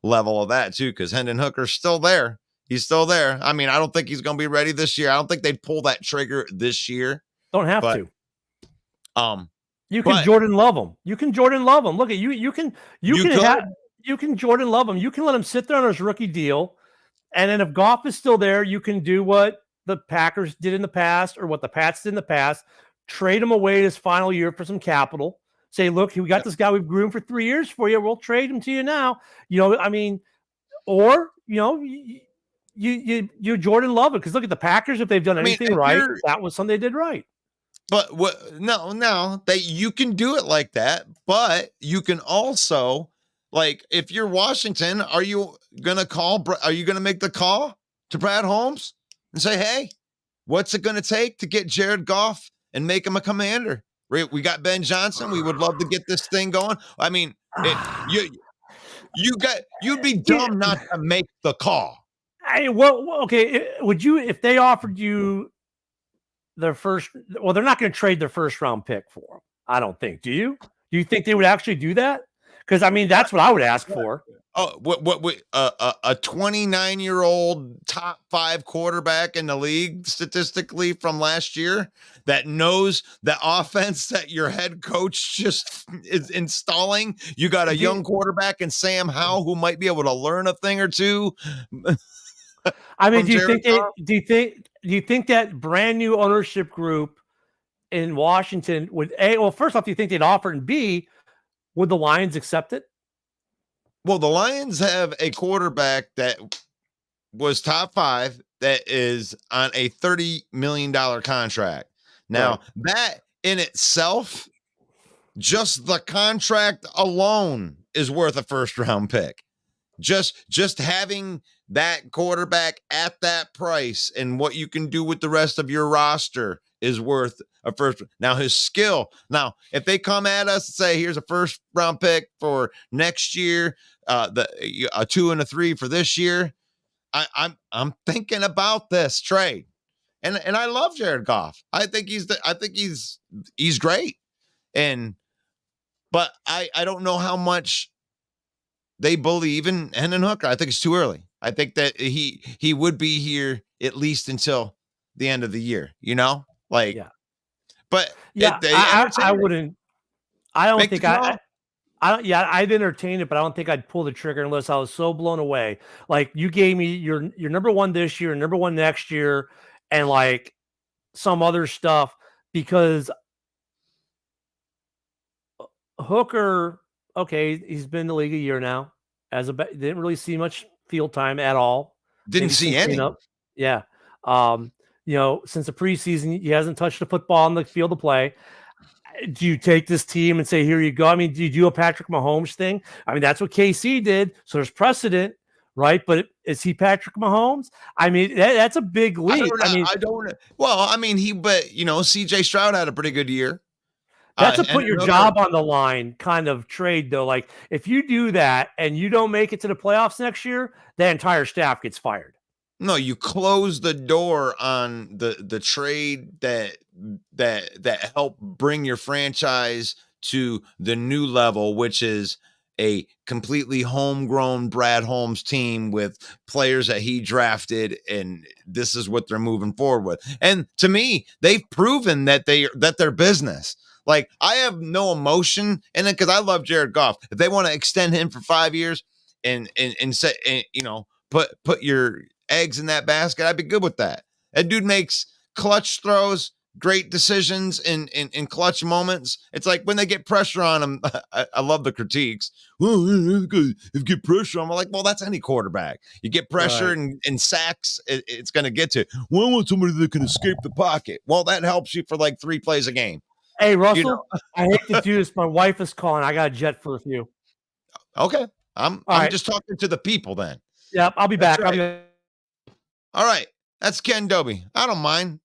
level of that too, because Hendon Hooker's still there. He's still there. I mean, I don't think he's going to be ready this year. I don't think they'd pull that trigger this year. Don't have to. You can Jordan Love him. You can Jordan Love him. Look at you. You can Jordan Love him. You can let him sit there on his rookie deal. And then if Goff is still there, you can do what the Packers did in the past or what the Pats did in the past. Trade him away his final year for some capital. Say, look, we got this guy we've groomed for 3 years for you. We'll trade him to you now. You Jordan Love it, because look at the Packers. If they've done anything right, that was something they did right. But you can do it like that. But you can also, like, if you're Washington, are you gonna make the call to Brad Holmes and say, hey, what's it gonna take to get Jared Goff and make him a commander? We got Ben Johnson. We would love to get this thing going. I mean, you'd be dumb not to make the call. Would you, if they offered you their first, well, they're not going to trade their first round pick for them. I don't think. Do you? Do you think they would actually do that? Because I mean, that's what I would ask for. Oh, a 29-year-old top 5 quarterback in the league statistically from last year that knows the offense that your head coach just is installing. You got a young quarterback in Sam Howell who might be able to learn a thing or two. I mean, do you think that brand new ownership group in Washington would first off, do you think they'd offer, and B, would the Lions accept it? Well, the Lions have a quarterback that was top 5 that is on a $30 million contract. Now, that in itself, just the contract alone is worth a first round pick. Just having that quarterback at that price and what you can do with the rest of your roster is worth a first. Now his skill. Now, if they come at us and say, here's a first round pick for next year, a 2 and a 3 for this year, I'm thinking about this trade. And I love Jared Goff. I think he's great. But I don't know how much they believe in Hendon Hooker. I think it's too early. I think that he would be here at least until the end of the year, Like, yeah. But yeah, I wouldn't. I don't think I'd entertain it, but I don't think I'd pull the trigger unless I was so blown away. Like, you gave me your number 1 this year, number 1 next year, and like some other stuff, because Hooker, okay, he's been in the league a year now. Didn't really see much field time at all. Didn't see any. Yeah. since the preseason, he hasn't touched the football on the field of play. Do you take this team and say, here you go? I mean, do you do a Patrick Mahomes thing? I mean, that's what KC did. So there's precedent, right? But is he Patrick Mahomes? I mean, that's a big leap. I don't. Well, I mean, CJ Stroud had a pretty good year. That's a put your job on the line kind of trade, though. Like, if you do that and you don't make it to the playoffs next year, the entire staff gets fired. No, you close the door on the trade that helped bring your franchise to the new level, which is a completely homegrown Brad Holmes team with players that he drafted, and this is what they're moving forward with. And to me, they've proven that they're business. Like, I have no emotion in it because I love Jared Goff. If they want to extend him for 5 years and say, put your eggs in that basket, I'd be good with that. That dude makes clutch throws, great decisions in clutch moments. It's like when they get pressure on him, I love the critiques. Well, if you get pressure on him, I'm like, well, that's any quarterback. You get pressure and sacks, it's going to get to. Well, I want somebody that can escape the pocket. Well, that helps you for like 3 plays a game. Hey, Russell, I hate to do this. My wife is calling. I got a jet for a few. Okay. I'm just talking to the people then. Yep, I'll be back. Right. All right. That's Ken Dobie. I don't mind.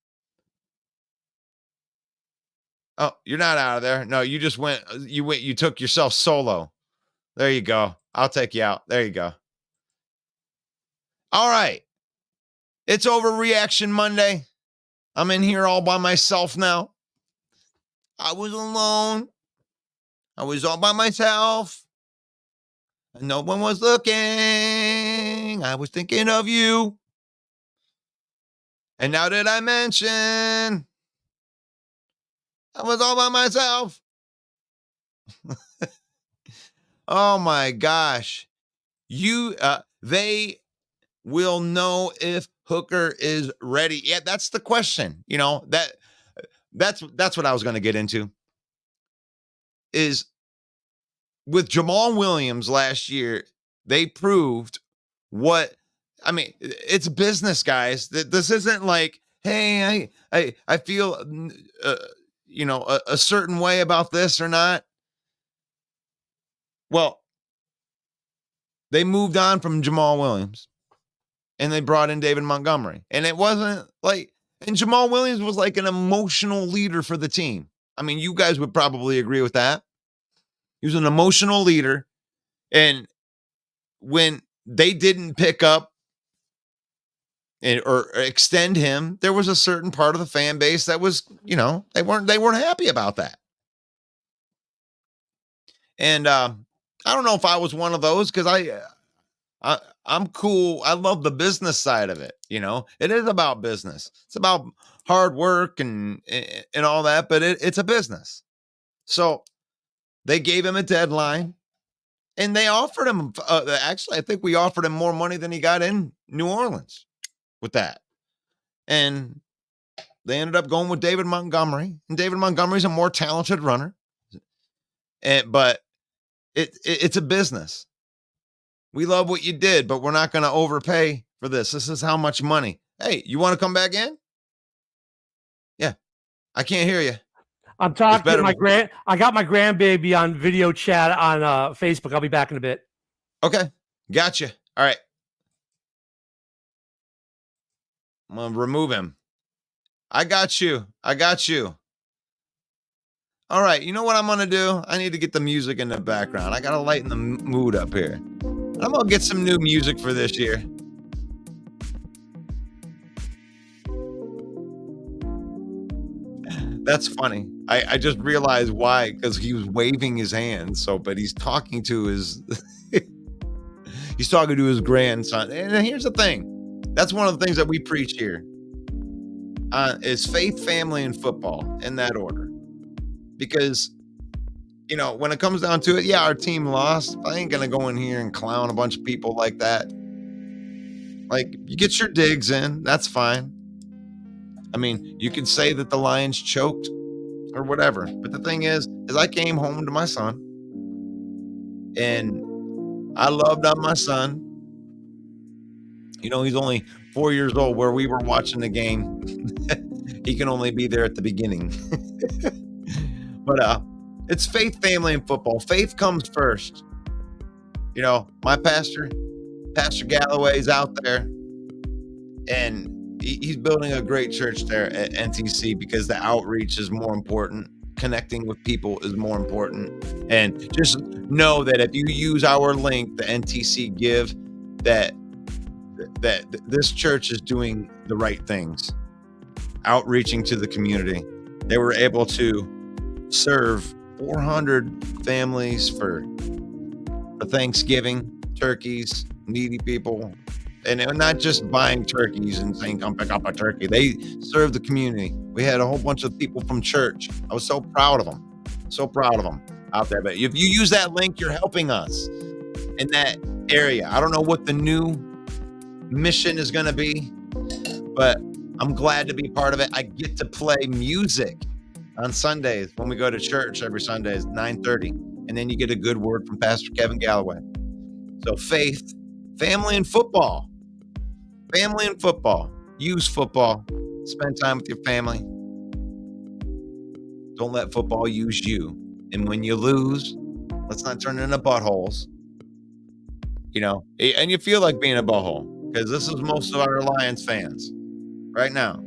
Oh, you're not out of there. No, you just you took yourself solo. There you go. I'll take you out. There you go. All right. It's Overreaction Monday. I'm in here all by myself now. I was alone. I was all by myself. And no one was looking. I was thinking of you. And now that I mention, I was all by myself. Oh my gosh. They will know if Hooker is ready. Yeah, that's the question. That's what I was going to get into. Is with Jamal Williams last year, they proved it's business, guys. This isn't like, hey, I feel a certain way about this or not. Well, they moved on from Jamal Williams and they brought in David Montgomery. And it wasn't like, and Jamal Williams was like an emotional leader for the team. I mean, you guys would probably agree with that. He was an emotional leader. And when they didn't pick up or extend him, there was a certain part of the fan base that was, they weren't happy about that. And I don't know if I was one of those because I'm cool. I love the business side of it. It is about business. It's about hard work and all that, but it's a business. So they gave him a deadline and they offered him. Actually, I think we offered him more money than he got in New Orleans with that. And they ended up going with David Montgomery, and David Montgomery's a more talented runner. But it's a business. We love what you did, but we're not going to overpay for this. This is how much money. Hey, you want to come back in? Yeah. I can't hear you. I'm talking to I got my grandbaby on video chat on Facebook. I'll be back in a bit. Okay. Gotcha. All right. I'm going to remove him. I got you. All right. You know what I'm going to do? I need to get the music in the background. I got to lighten the mood up here. I'm going to get some new music for this year. That's funny. I just realized why, because he was waving his hand. But he's talking to his grandson. And here's the thing. That's one of the things that we preach here. Is faith, family, and football in that order. Because, when it comes down to it, yeah, our team lost. I ain't going to go in here and clown a bunch of people like that. Like, you get your digs in. That's fine. I mean, you could say that the Lions choked or whatever. But the thing is I came home to my son and I loved on my son. He's only 4 years old where we were watching the game. He can only be there at the beginning. But it's faith, family, and football. Faith comes first. You know, my Pastor Galloway, is out there, and he's building a great church there at NTC because the outreach is more important. Connecting with people is more important. And just know that if you use our link, the NTC Give, that this church is doing the right things, outreaching to the community. They were able to serve 400 families for Thanksgiving, turkeys, needy people, and they're not just buying turkeys and saying, come pick up a turkey. They serve the community. We had a whole bunch of people from church. I was so proud of them. Out there. But if you use that link, you're helping us in that area. I don't know what the new mission is going to be, but I'm glad to be part of it. I get to play music on Sundays when we go to church every Sunday is 9:30. And then you get a good word from Pastor Kevin Galloway. So faith, family, and football. Family and football. Use football. Spend time with your family. Don't let football use you. And when you lose, let's not turn into buttholes. You know, and you feel like being a butthole because this is most of our Lions fans right now.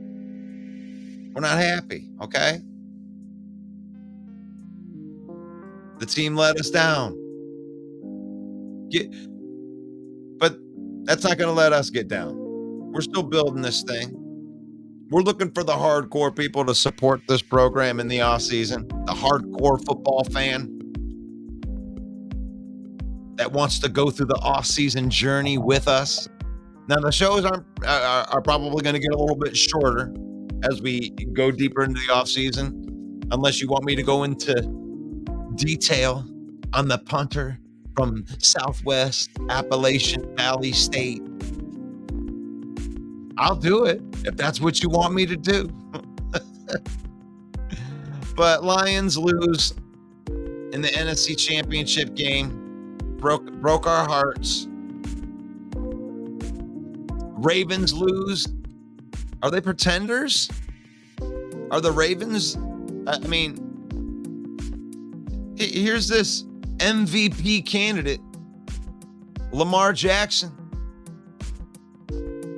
We're not happy, okay? The team let us down. But that's not going to let us get down. We're still building this thing. We're looking for the hardcore people to support this program in the off season. The hardcore football fan that wants to go through the off season journey with us. Now the shows are probably going to get a little bit shorter as we go deeper into the off season, unless you want me to go into detail on the punter from Southwest Appalachian Valley State. I'll do it if that's what you want me to do. But Lions lose in the NFC Championship game. Broke our hearts. Ravens lose. Are they pretenders? Are the Ravens? I mean, here's this MVP candidate, Lamar Jackson,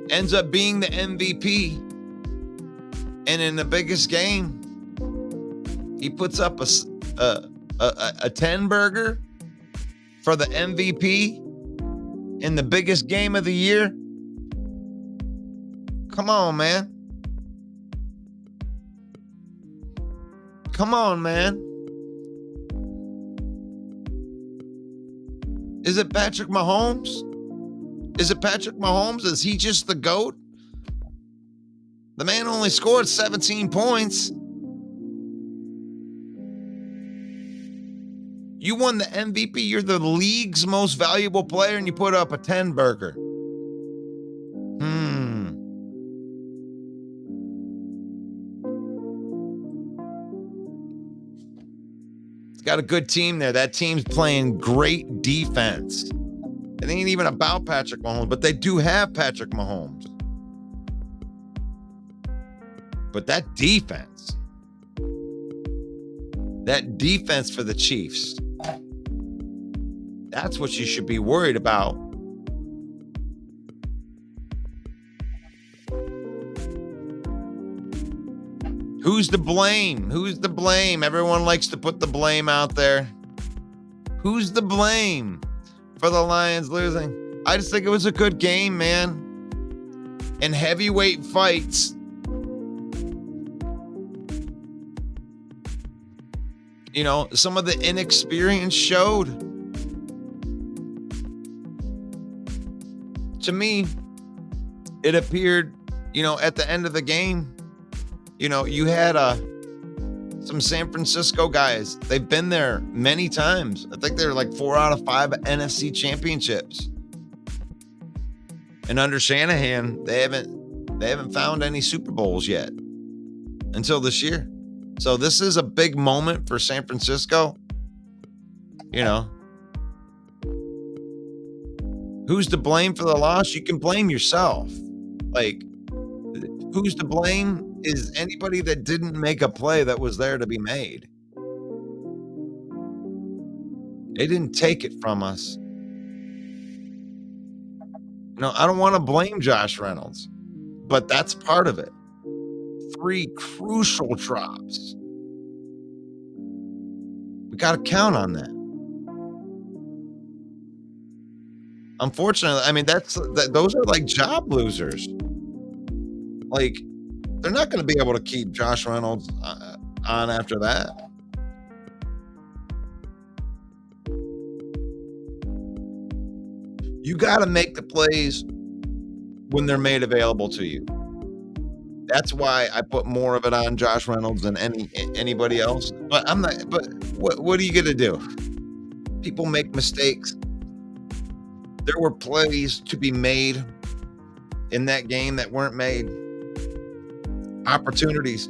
ends up being the MVP, and in the biggest game, he puts up a 10 burger for the MVP in the biggest game of the year. Come on, man. Come on, man. Is it Patrick Mahomes? Is it Patrick Mahomes? Is he just the GOAT? The man only scored 17 points. You won the MVP. You're the league's most valuable player, and you put up a 10 burger. Got a good team there. That team's playing great defense. It ain't even about Patrick Mahomes, but they do have Patrick Mahomes. But that defense for the Chiefs, that's what you should be worried about. Who's to blame? Who's to blame? Everyone likes to put the blame out there. Who's to blame for the Lions losing? I just think it was a good game, man. And heavyweight fights. You know, some of the inexperience showed. To me, it appeared, you know, at the end of the game, you know, you had some San Francisco guys. They've been there many times. I think they're like 4 out of 5 NFC championships. And under Shanahan, they haven't found any Super Bowls yet until this year. So this is a big moment for San Francisco. You know, who's to blame for the loss? You can blame yourself. Like, who's to blame is anybody that didn't make a play that was there to be made. They didn't take it from us. I don't want to blame Josh Reynolds, but that's part of it. 3 crucial drops. We got to count on that. Unfortunately, I mean, those are like job losers. Like, they're not going to be able to keep Josh Reynolds on after that. You got to make the plays when they're made available to you. That's why I put more of it on Josh Reynolds than anybody else. But I'm not. But what are you gonna do? People make mistakes. There were plays to be made in that game that weren't made. Opportunities.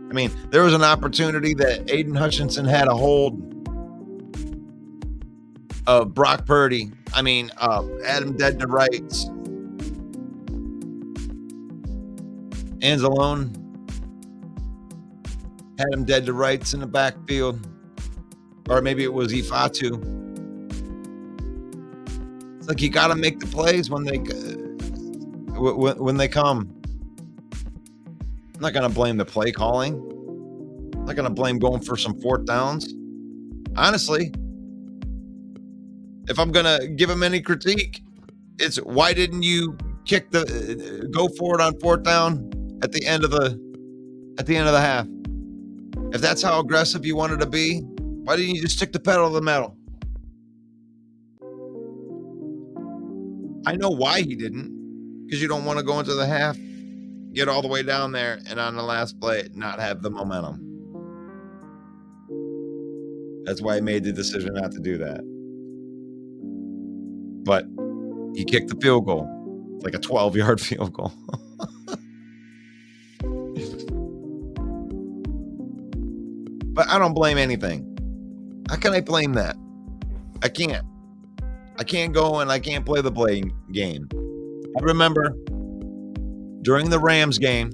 I mean, there was an opportunity that Aiden Hutchinson had a hold of Brock Purdy. I mean, Adam dead to rights. Anzalone had him dead to rights in the backfield, or maybe it was Ifatu. It's like you got to make the plays when they come. I'm not gonna blame the play calling. I'm not gonna blame going for some 4th downs. Honestly, if I'm gonna give him any critique, it's why didn't you go for it on 4th down at the end of the half? If that's how aggressive you wanted to be, why didn't you just stick the pedal to the metal? I know why he didn't, because you don't want to go into the half, get all the way down there, and on the last play not have the momentum. That's why he made the decision not to do that. But he kicked the field goal, like a 12-yard field goal. But I don't blame anything. How can I blame that? I can't. I can't go and I can't play the blame game. I remember during the Rams game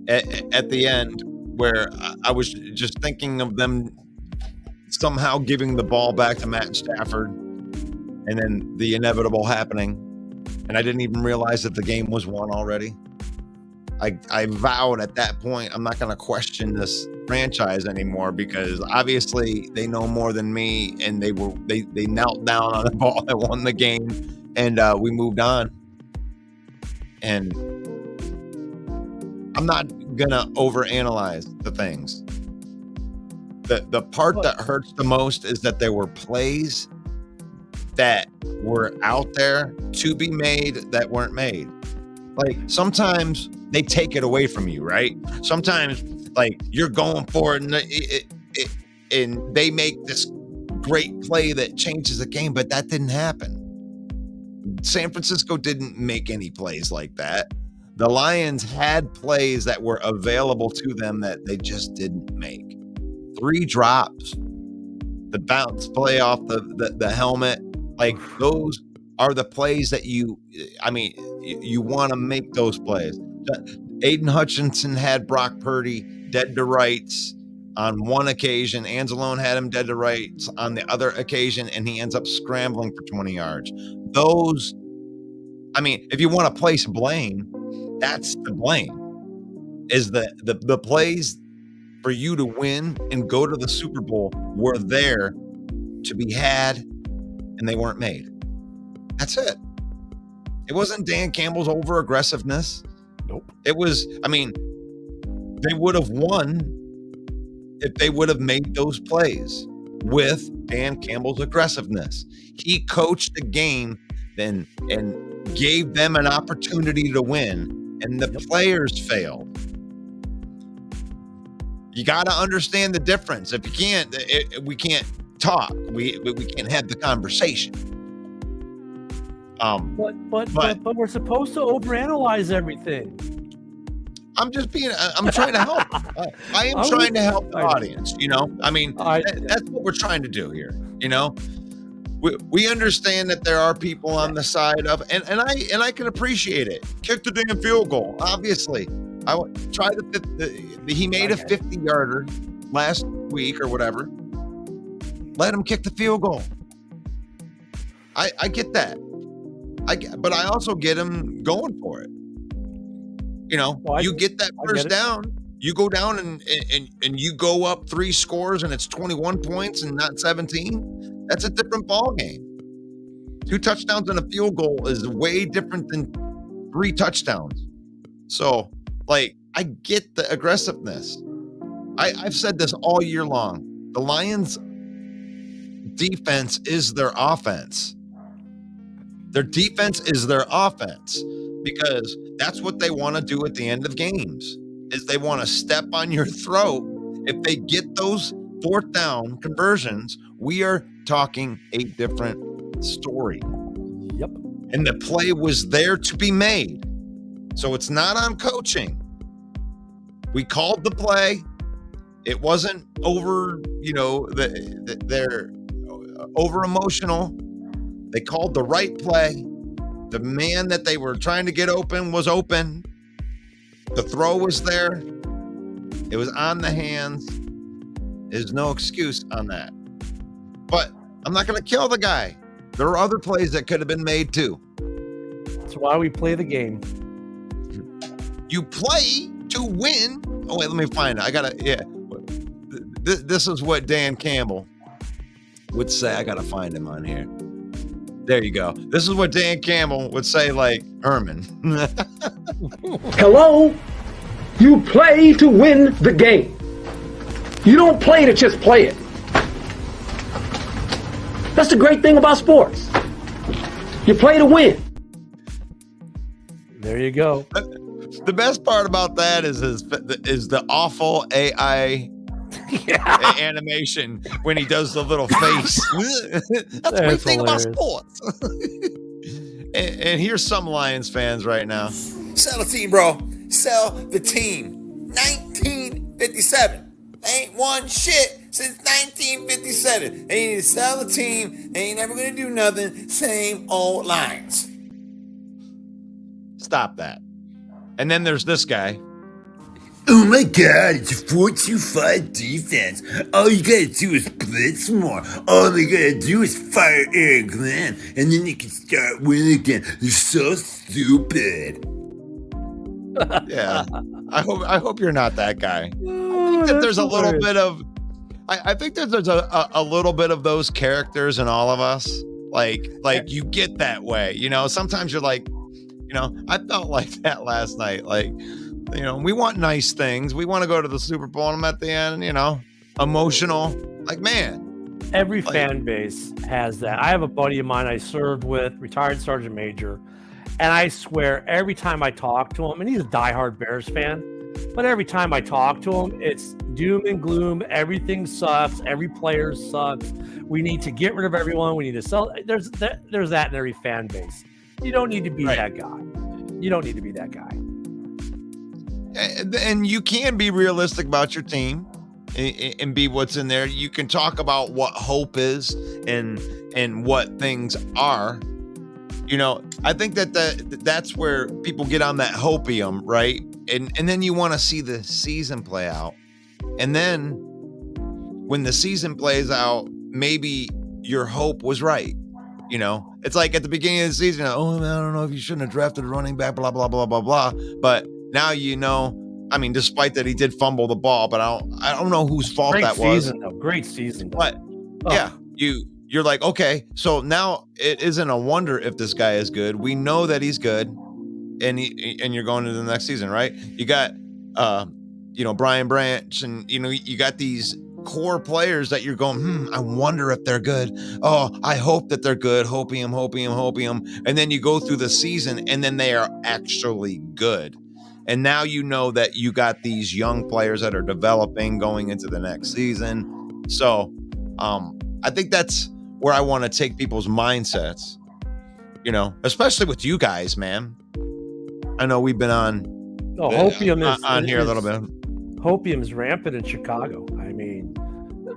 at the end where I was just thinking of them somehow giving the ball back to Matt Stafford and then the inevitable happening. And I didn't even realize that the game was won already. I vowed at that point, I'm not going to question this franchise anymore because obviously they know more than me, and they knelt down on the ball that won the game, and we moved on. And I'm not going to overanalyze the things. The part that hurts the most is that there were plays that were out there to be made that weren't made. Like sometimes they take it away from you, right? Sometimes like you're going for it and they make this great play that changes the game, but that didn't happen. San Francisco didn't make any plays like that. The Lions had plays that were available to them that they just didn't make. 3 drops, the bounce play off the helmet, like those are the plays that you want to make those plays. Aiden Hutchinson had Brock Purdy dead to rights on one occasion. Anzalone had him dead to rights on the other occasion, and he ends up scrambling for 20 yards. Those, if you want to place blame, that's the blame. Is the plays for you to win and go to the Super Bowl were there to be had, and they weren't made. That's it. It wasn't Dan Campbell's over aggressiveness. Nope. It was, they would have won if they would have made those plays with Dan Campbell's aggressiveness. He coached the game then and gave them an opportunity to win, and the players failed. You got to understand the difference. If you can't, we can't talk. We can't have the conversation. But we're supposed to overanalyze everything. I'm trying to help. I am trying to help the audience, that's what we're trying to do here, we understand that there are people on the side of, and I can appreciate it. Kick the damn field goal. Obviously, he made a 50-yarder last week or whatever. Let him kick the field goal. I get that. But I also get him going for it. You get that first down. You go down and you go up 3 scores and it's 21 points and not 17. That's a different ball game. 2 touchdowns and a field goal is way different than 3 touchdowns. So, I get the aggressiveness. I've said this all year long. The Lions' defense is their offense. Their defense is their offense because that's what they want to do at the end of games. Is they want to step on your throat. If they get those 4th down conversions, we are talking a different story. Yep. And the play was there to be made. So it's not on coaching. We called the play. It wasn't over, they're over emotional. They called the right play. The man that they were trying to get open was open. The throw was there. It was on the hands. There's no excuse on that. But I'm not going to kill the guy. There are other plays that could have been made too. That's why we play the game. You play to win. Oh, wait, let me find it. This is what Dan Campbell would say. I got to find him on here. There you go. This is what Dan Campbell would say, like Herman. Hello? You play to win the game. You don't play to just play it. That's the great thing about sports. You play to win. There you go. The best part about that is the awful AI animation when he does the little face. That's the great thing about sports. and here's some Lions fans right now. Sell the team, bro. Sell the team. 1957. They ain't won shit since 1957. They need to sell the team. They ain't never gonna do nothing. Same old Lions. Stop that. And then there's this guy. Oh my God, it's a 4-2-5 defense. All you gotta do is blitz more. All they gotta do is fire Eric Glenn, and then they can start winning again. They're so stupid. Yeah, I hope you're not that guy. I think that there's a little bit of, I think that there's a little bit of those characters in all of us. Like you get that way, Sometimes you're like, I felt like that last night. Like, we want nice things. We want to go to the Super Bowl, and I'm at the end, emotional. Like, man. Every fan base has that. I have a buddy of mine I served with, retired Sergeant Major, and I swear every time I talk to him, and he's a diehard Bears fan, but every time I talk to him, it's doom and gloom. Everything sucks. Every player sucks. We need to get rid of everyone. We need to sell. There's that in every fan base. You don't need to be that guy. You don't need to be that guy. And you can be realistic about your team and be what's in there. You can talk about what hope is and what things are. I think that's where people get on that hopium, right? And then you want to see the season play out. And then when the season plays out, maybe your hope was right. It's like at the beginning of the season, I don't know if you shouldn't have drafted a running back, blah, blah, blah, blah, blah. But now despite that he did fumble the ball, but I don't know whose fault that was. Great season. But yeah, you're like, okay, so now it isn't a wonder if this guy is good. We know that he's good, and you're going into the next season, right? You got Brian Branch, and you got these core players that you're going, I wonder if they're good. Oh, I hope that they're good. Hopium. And then you go through the season and then they are actually good. And now you know that you got these young players that are developing going into the next season. So I think that's where I want to take people's mindsets, especially with you guys, man. I know we've been on Hopium on here a little bit. Hopium is rampant in Chicago. I mean,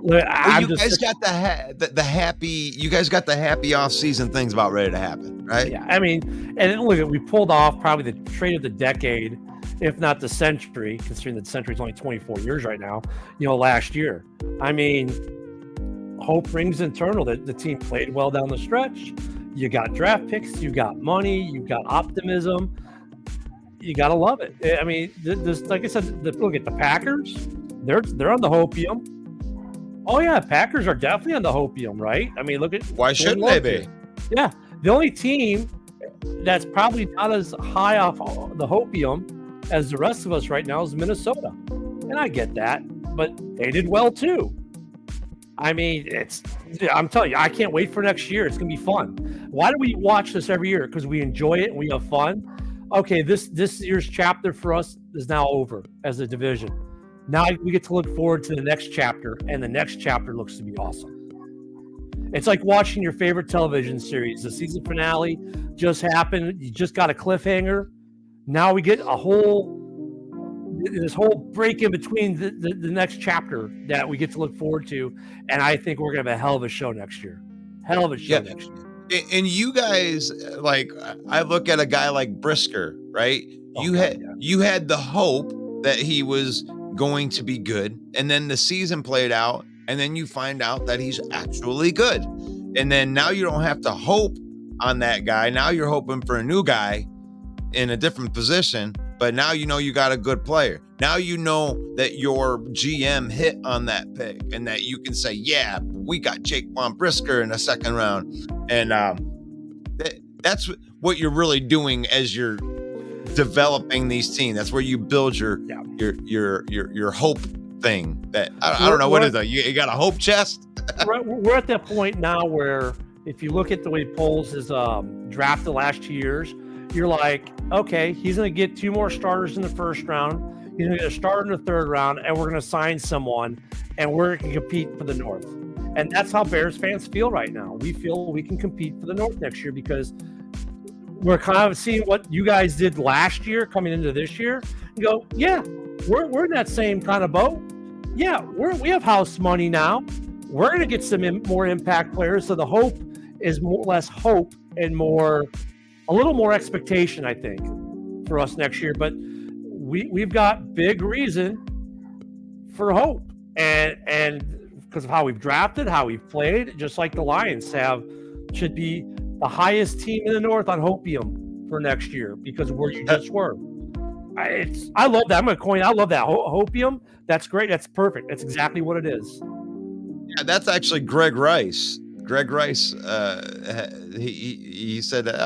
I'm you just guys got the happy. You guys got the happy off-season things about ready to happen, right? yeah. I mean, and look, we pulled off probably the trade of the decade, if not the century, considering that the century's only 24 years right now. Last year. I mean, hope rings eternal that the team played well down the stretch. You got draft picks, you got money, you got optimism. You gotta love it. I mean, this, like I said, look at the Packers. They're on the hopium. Oh yeah, Packers are definitely on the hopium, right? I mean, look at Why shouldn't they be? Yeah, the only team that's probably not as high off the hopium as the rest of us right now is Minnesota, and I get that, but they did well too. I mean, I'm telling you, I can't wait for next year. It's gonna be fun. Why do we watch this every year? Because we enjoy it and we have fun. Okay, this year's chapter for us is now over as a division. Now we get to look forward to the next chapter, and the next chapter looks to be awesome. It's like watching your favorite television series. The season finale just happened. You just got a cliffhanger. Now we get this whole break in between the next chapter that we get to look forward to, and I think we're going to have a hell of a show next year. Hell of a show next year. And you guys, like, I look at a guy like Brisker, right? You had the hope that he was going to be good, and then the season played out, and then you find out that he's actually good. And then now you don't have to hope on that guy. Now you're hoping for a new guy in a different position, but now you know you got a good player. Now you know that your GM hit on that pick, and that you can say, yeah, we got Jake Von Brisker in the second round. And that's what you're really doing as you're developing these teams. That's where you build your hope thing. That I don't know what is that. You got a hope chest. We're at that point now where if you look at the way Poles has drafted the last 2 years, you're like, okay, he's going to get 2 more starters in the first round. He's going to get a starter in the third round, and we're going to sign someone, and we're going to compete for the North. And that's how Bears fans feel right now. We feel we can compete for the North next year because we're kind of seeing what you guys did last year coming into this year and go, yeah, we're in that same kind of boat. Yeah, we have house money now. We're going to get some more impact players. So the hope is less hope and a little more expectation, I think, for us next year. But we've got big reason for hope. And because of how we've drafted, how we've played, just like the Lions should be the highest team in the North on hopium for next year because of where you just were. I love that. I'm going to coin. I love that hopium. That's great. That's perfect. That's exactly what it is. Yeah, that's actually Greg Rice. Greg Rice, he said that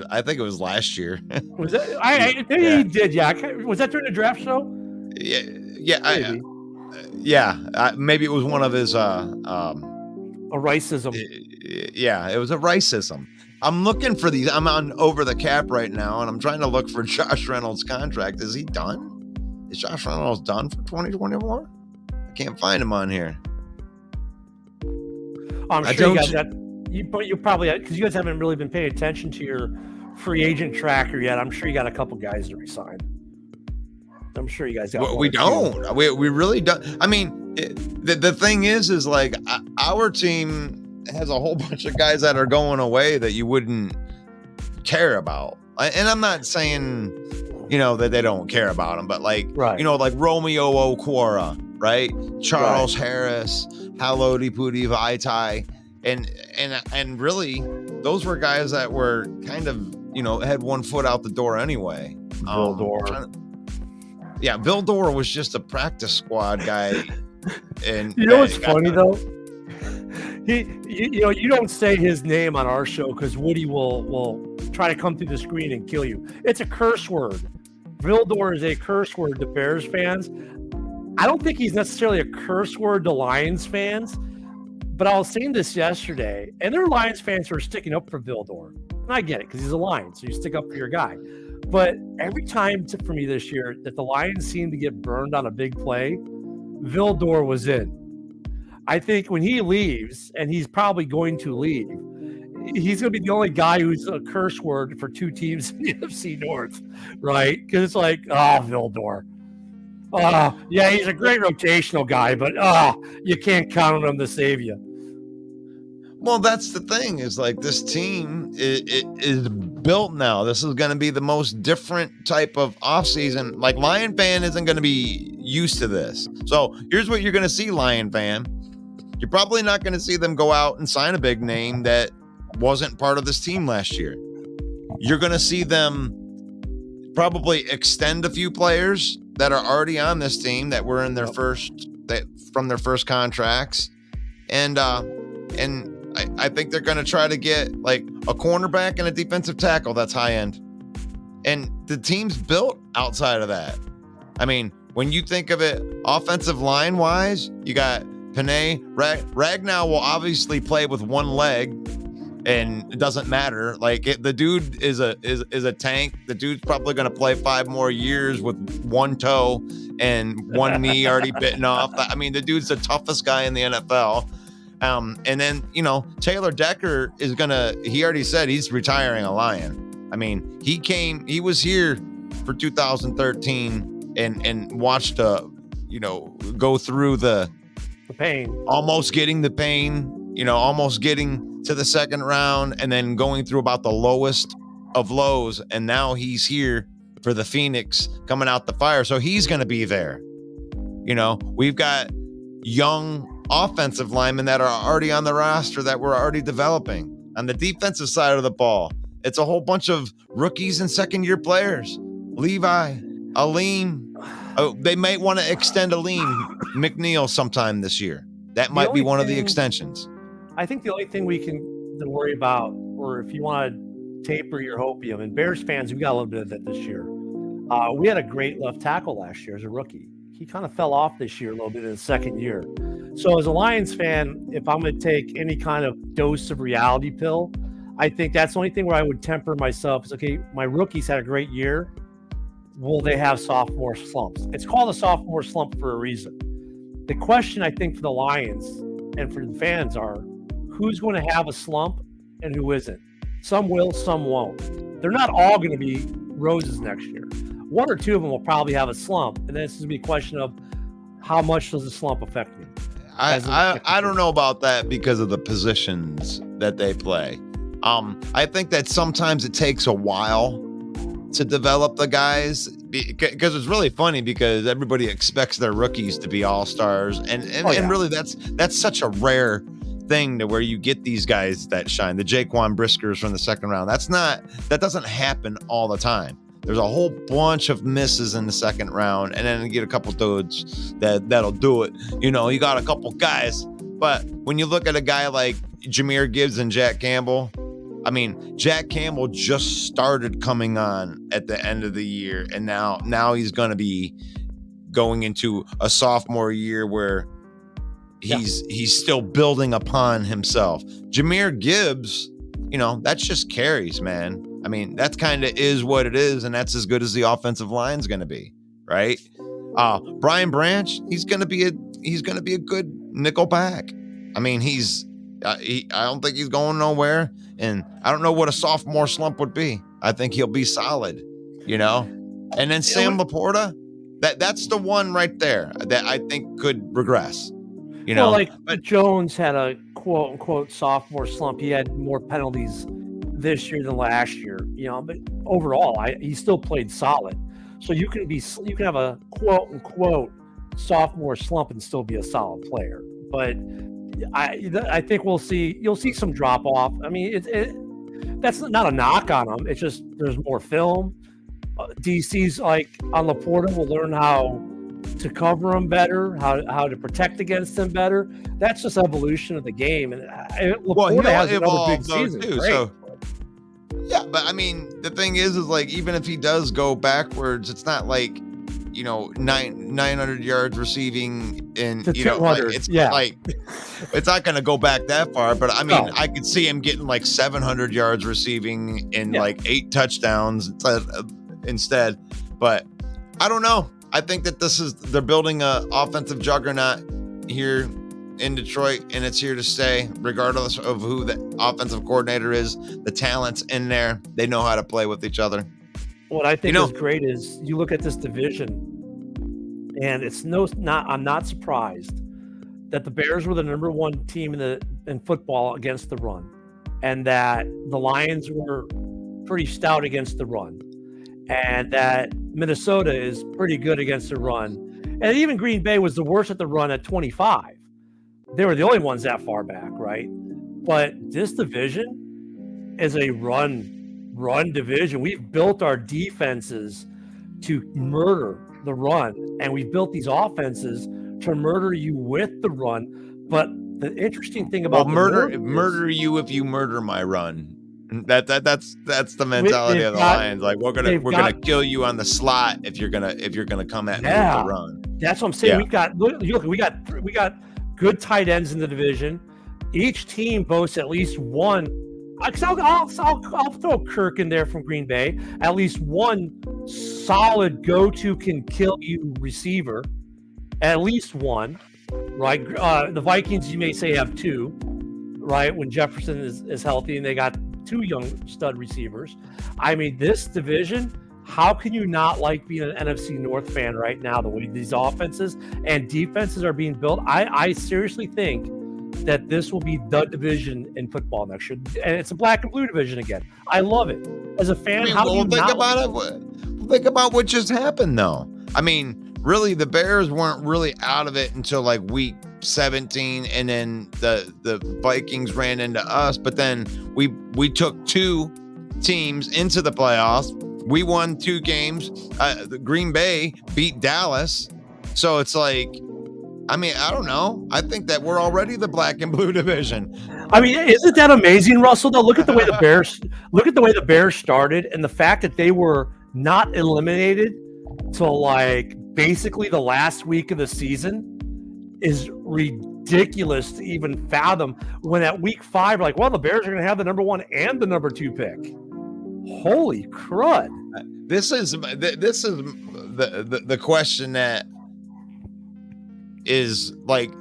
I think it was last year. Was that? I think he did. Yeah. Was that during the draft show? Yeah. Maybe it was one of his a Riceism. Yeah, it was a Riceism. I'm looking for these. I'm on Over the Cap right now, and I'm trying to look for Josh Reynolds' contract. Is he done? Is Josh Reynolds done for 2024? I can't find him on here. I'm sure you guys you probably, because you guys haven't really been paying attention to your free agent tracker yet. I'm sure you got a couple guys to resign. I'm sure you guys got. We don't. We really don't. I mean, the thing is like our team has a whole bunch of guys that are going away that you wouldn't care about. And I'm not saying, that they don't care about them, but like, right. Like Romeo Okwara, right? Charles Harris, Haloti Puti Vaitai. And really, those were guys that were kind of, had one foot out the door anyway. Bill Dorr. Bill Dorr was just a practice squad guy. And what's funny though? You don't say his name on our show because Woody will try to come through the screen and kill you. It's a curse word. Bill Dorr is a curse word to Bears fans. I don't think he's necessarily a curse word to Lions fans, but I was saying this yesterday, and there are Lions fans who are sticking up for Bill Dorr. And I get it because he's a Lion, so you stick up for your guy. But every time for me this year that the Lions seem to get burned on a big play, Bill Dorr was in. I think when he leaves, and he's probably going to leave, he's going to be the only guy who's a curse word for 2 teams in the NFC North, right? Because it's like, Bill Dorr. Yeah, he's a great rotational guy, but you can't count on him to save you. Well, that's the thing is like this team is built now. This is going to be the most different type of offseason. Like Lion fan isn't going to be used to this. So here's what you're going to see, Lion fan. You're probably not going to see them go out and sign a big name that wasn't part of this team last year. You're going to see them probably extend a few players that are already on this team that were in their from their first contracts. And I think they're going to try to get like a cornerback and a defensive tackle that's high end. And the team's built outside of that. I mean, when you think of it offensive line wise, you got Panay. Ragnow will obviously play with one leg, and it doesn't matter. Like the dude is a tank. The dude's probably going to play 5 more years with one toe and one knee already bitten off. I mean, the dude's the toughest guy in the NFL. And then, Taylor Decker he already said he's retiring a Lion. I mean, he was here for 2013 and watched, go through the pain, almost getting the pain, almost getting to the second round and then going through about the lowest of lows. And now he's here for the Phoenix coming out the fire. So he's going to be there. We've got young offensive linemen that are already on the roster that we're already developing. On the defensive side of the ball, it's a whole bunch of rookies and second-year players. Levi, Aleem. Oh, they might want to extend Aleem McNeil sometime this year. That might be one of the extensions. I think the only thing we can worry about, or if you want to taper your hopium, and Bears fans, we got a little bit of that this year. We had a great left tackle last year as a rookie. He kind of fell off this year a little bit in the second year. So as a Lions fan, if I'm going to take any kind of dose of reality pill, I think that's the only thing where I would temper myself is, okay, my rookies had a great year. Will they have sophomore slumps? It's called a sophomore slump for a reason. The question, I think, for the Lions and for the fans are, who's going to have a slump and who isn't? Some will, some won't. They're not all going to be roses next year. One or two of them will probably have a slump, and then it's going to be a question of how much does the slump affect me? I don't know about that because of the positions that they play. I think that sometimes it takes a while to develop the guys because it's really funny because everybody expects their rookies to be all-stars. And really that's such a rare thing to where you get these guys that shine. The Jaquan Briskers from the second round. That doesn't happen all the time. There's a whole bunch of misses in the second round, and then you get a couple dudes that'll do it. You got a couple guys, but when you look at a guy like Jahmyr Gibbs and Jack Campbell, I mean, Jack Campbell just started coming on at the end of the year, and now he's going to be going into a sophomore year where he's still building upon himself. Jahmyr Gibbs, that's just carries, man. I mean, that's kind of is what it is, and that's as good as the offensive line's going to be, right? Brian Branch, he's going to be a good nickel back. I mean, I don't think he's going nowhere, and I don't know what a sophomore slump would be. I think he'll be solid, And then Sam Laporta, that's the one right there that I think could regress. But Jones had a quote unquote sophomore slump. He had more penalties this year than last year, but overall he still played solid. So you can have a quote unquote sophomore slump and still be a solid player. But I think you'll see some drop off. I mean, that's not a knock on him. It's just there's more film. DC's like on Laporta will learn how to cover him better, how to protect against him better. That's just evolution of the game. And Laporta has another big season too. So. Yeah, but I mean, the thing is like even if he does go backwards, it's not like 900 yards receiving and it's not going to go back that far. But I mean, I could see him getting like 700 yards receiving and like 8 touchdowns instead. But I don't know. I think that they're building a offensive juggernaut here in Detroit, and it's here to stay regardless of who the offensive coordinator is. The talent's in there. They know how to play with each other. What I think is great is you look at this division And I'm not surprised that the Bears were the number one team in football against the run, and that the Lions were pretty stout against the run, and that Minnesota is pretty good against the run. And even Green Bay was the worst at the run at 25. They were the only ones that far back, right? But this division is a run division. We've built our defenses to murder the run, and we've built these offenses to murder you with the run. But the interesting thing about murder you if you murder my run. That's the mentality of the Lions. Like we're gonna kill you on the slot if you're gonna come at me with the run. That's what I'm saying. Yeah. We got good tight ends in the division. Each team boasts at least one. I'll throw Kirk in there from Green Bay. At least one solid go-to can kill you receiver. At least one, right? The Vikings, you may say, have two, right? When Jefferson is healthy and they got two young stud receivers. I mean, this division, how can you not like being an NFC North fan right now, the way these offenses and defenses are being built? I seriously think that this will be the division in football next year. And it's a black and blue division again. I love it. As a fan, think about what just happened, though. I mean, really, the Bears weren't really out of it until like week 17, and then the Vikings ran into us. But then we took two teams into the playoffs. We won 2 games. Green Bay beat Dallas. So it's like, I mean, I don't know. I think that we're already the black and blue division. I mean, isn't that amazing, Russell? Though, look at the way the Bears started, and the fact that they were not eliminated till like basically the last week of the season is ridiculous to even fathom. When at week 5, like, well, the Bears are going to have the number 1 and the number 2 pick. Holy crud! This is the question that is like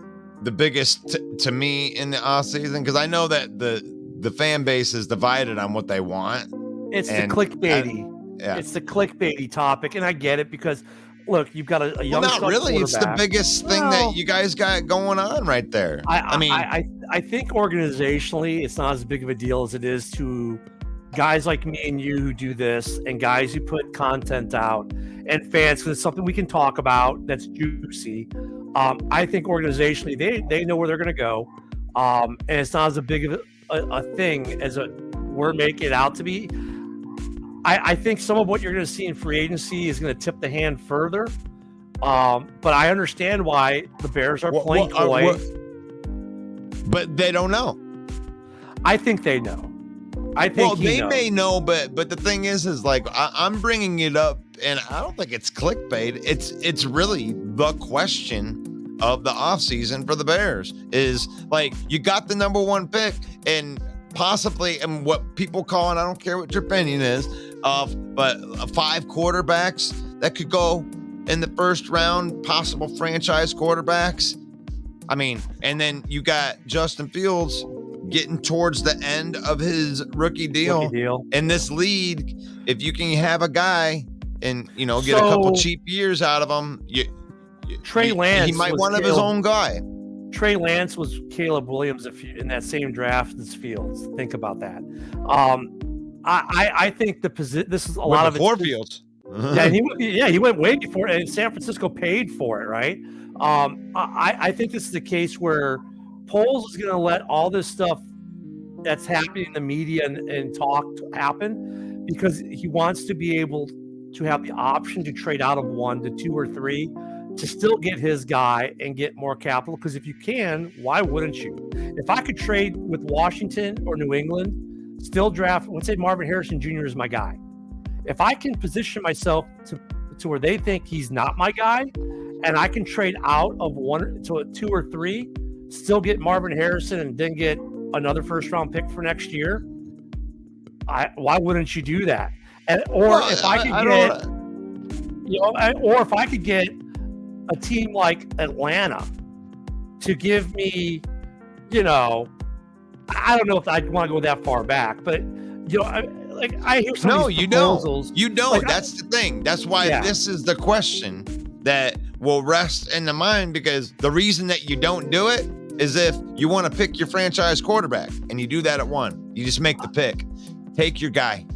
the biggest to me in the off season, because I know that the fan base is divided on what they want. It's the clickbaity. It's the clickbaity topic, and I get it because look, you've got a young. Well, not really. It's the biggest thing that you guys got going on right there. I think organizationally, it's not as big of a deal as it is to guys like me and you who do this, and guys who put content out, and fans, because it's something we can talk about that's juicy. I think organizationally, they know where they're going to go, and it's not as big of a thing as we're making it out to be. I think some of what you're going to see in free agency is going to tip the hand further, but I understand why the Bears are playing coy. But they don't know. I think they know. They may know, but the thing is like I'm bringing it up, and I don't think it's clickbait. It's really the question of the offseason for the Bears is like, you got the number 1 pick, and possibly, and what people call, and I don't care what your opinion is, but 5 quarterbacks that could go in the first round, possible franchise quarterbacks. I mean, and then you got Justin Fields getting towards the end of his rookie deal. In this league, if you can have a guy and get a couple cheap years out of him, Trey Lance, he might one of his own guy. Trey Lance was Caleb Williams in that same draft as Fields. Think about that. I think this is a lot of before Fields. He went way before, and San Francisco paid for it, right? I think this is a case where Poles is going to let all this stuff that's happening in the media and talk happen, because he wants to be able to have the option to trade out of 1 to 2 or 3 to still get his guy and get more capital. Because if you can, why wouldn't you? If I could trade with Washington or New England, still draft, let's say Marvin Harrison Jr. is my guy. If I can position myself to where they think he's not my guy, and I can trade out of 1 to a 2 or 3, still get Marvin Harrison and then get another first round pick for next year, why wouldn't you do that? Or if I could get a team like Atlanta to give me, I don't know if I'd want to go that far back, but I hear some of these proposals. You don't. That's the thing. That's why this is the question that will rest in the mind, because the reason that you don't do it is if you want to pick your franchise quarterback and you do that at 1. You just make the pick. Take your guy.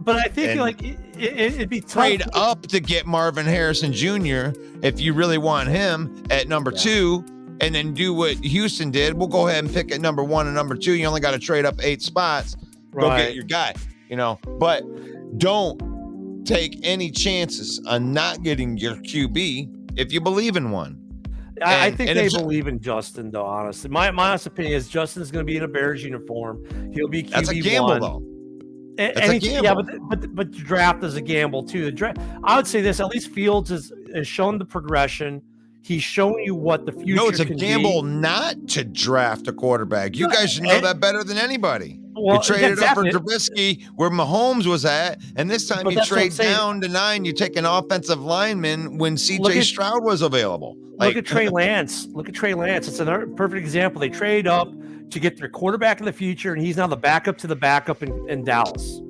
But I think And like it'd be tough. Trade up to get Marvin Harrison Jr. if you really want him at number 2, and then do what Houston did. We'll go ahead and pick at number 1 and number 2. You only got to trade up 8 spots. Go get your guy, but don't take any chances on not getting your QB if you believe in one. I think they believe in Justin, though, honestly. My honest opinion is Justin's going to be in a Bears uniform. He'll be QB1. That's a gamble, though. That's a gamble. Yeah, but the draft is a gamble, too. The draft, I would say this, at least Fields has shown the progression. He's shown you what the future No, it's a can gamble be. not to draft a quarterback. You guys should know that better than anybody. Well, you traded up for exactly. Trubisky where Mahomes was at, and this time But you that's what I'm trade saying. down to 9. You take an offensive lineman when Look CJ at- Stroud was available. Look at Trey Lance. Look at Trey Lance. It's another perfect example. They trade up to get their quarterback in the future, and he's now the backup to the backup in Dallas.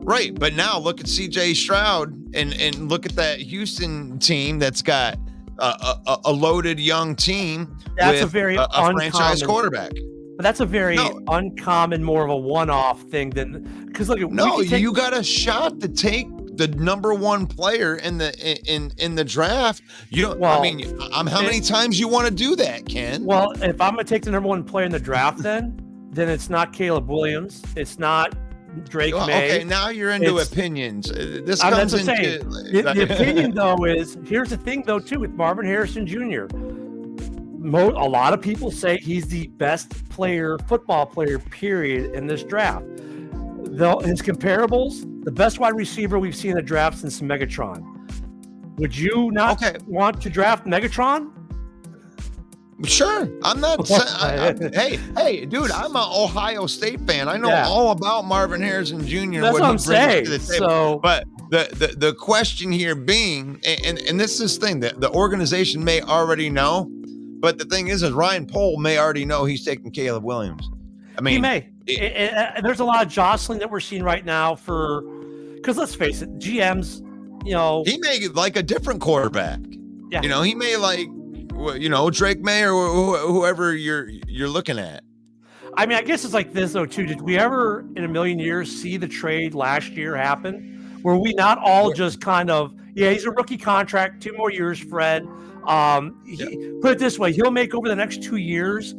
Right, but now look at CJ Stroud and look at that Houston team that's got a loaded young team. That's with a very a franchise uncommon- quarterback. But that's a very No. uncommon, more of a one-off thing than because look, No, we can take, you got a shot to take the number 1 player in the draft. You don't. Well, I mean, how many times you want to do that, Ken? Well, if I'm going to take the number 1 player in the draft, then it's not Caleb Williams. It's not Drake Well, May. okay, now you're into It's- opinions. This That's comes what I'm into saying. The opinion, though, is here's the thing, though, too, with Marvin Harrison Jr. A lot of people say he's the best football player, period, in this draft. Though his comparables, the best wide receiver we've seen in the draft since Megatron. Would you not want to draft Megatron? Sure, I'm not. Hey, dude, I'm an Ohio State fan. I know all about Marvin Harrison Jr. That's what I'm he brings saying. to the table. So, but the question here being, and this is the thing that the organization may already know, but the thing is Ryan Pohl may already know he's taking Caleb Williams. I mean, he may. There's a lot of jostling that we're seeing right now because let's face it, GMs, he may like a different quarterback. Yeah. He may like, Drake May or whoever you're looking at. I mean, I guess it's like this though too. Did we ever in a million years see the trade last year happen? Were we not all just kind of, he's a rookie contract, 2 more years, Fred. Put it this way, he'll make over the next 2 years,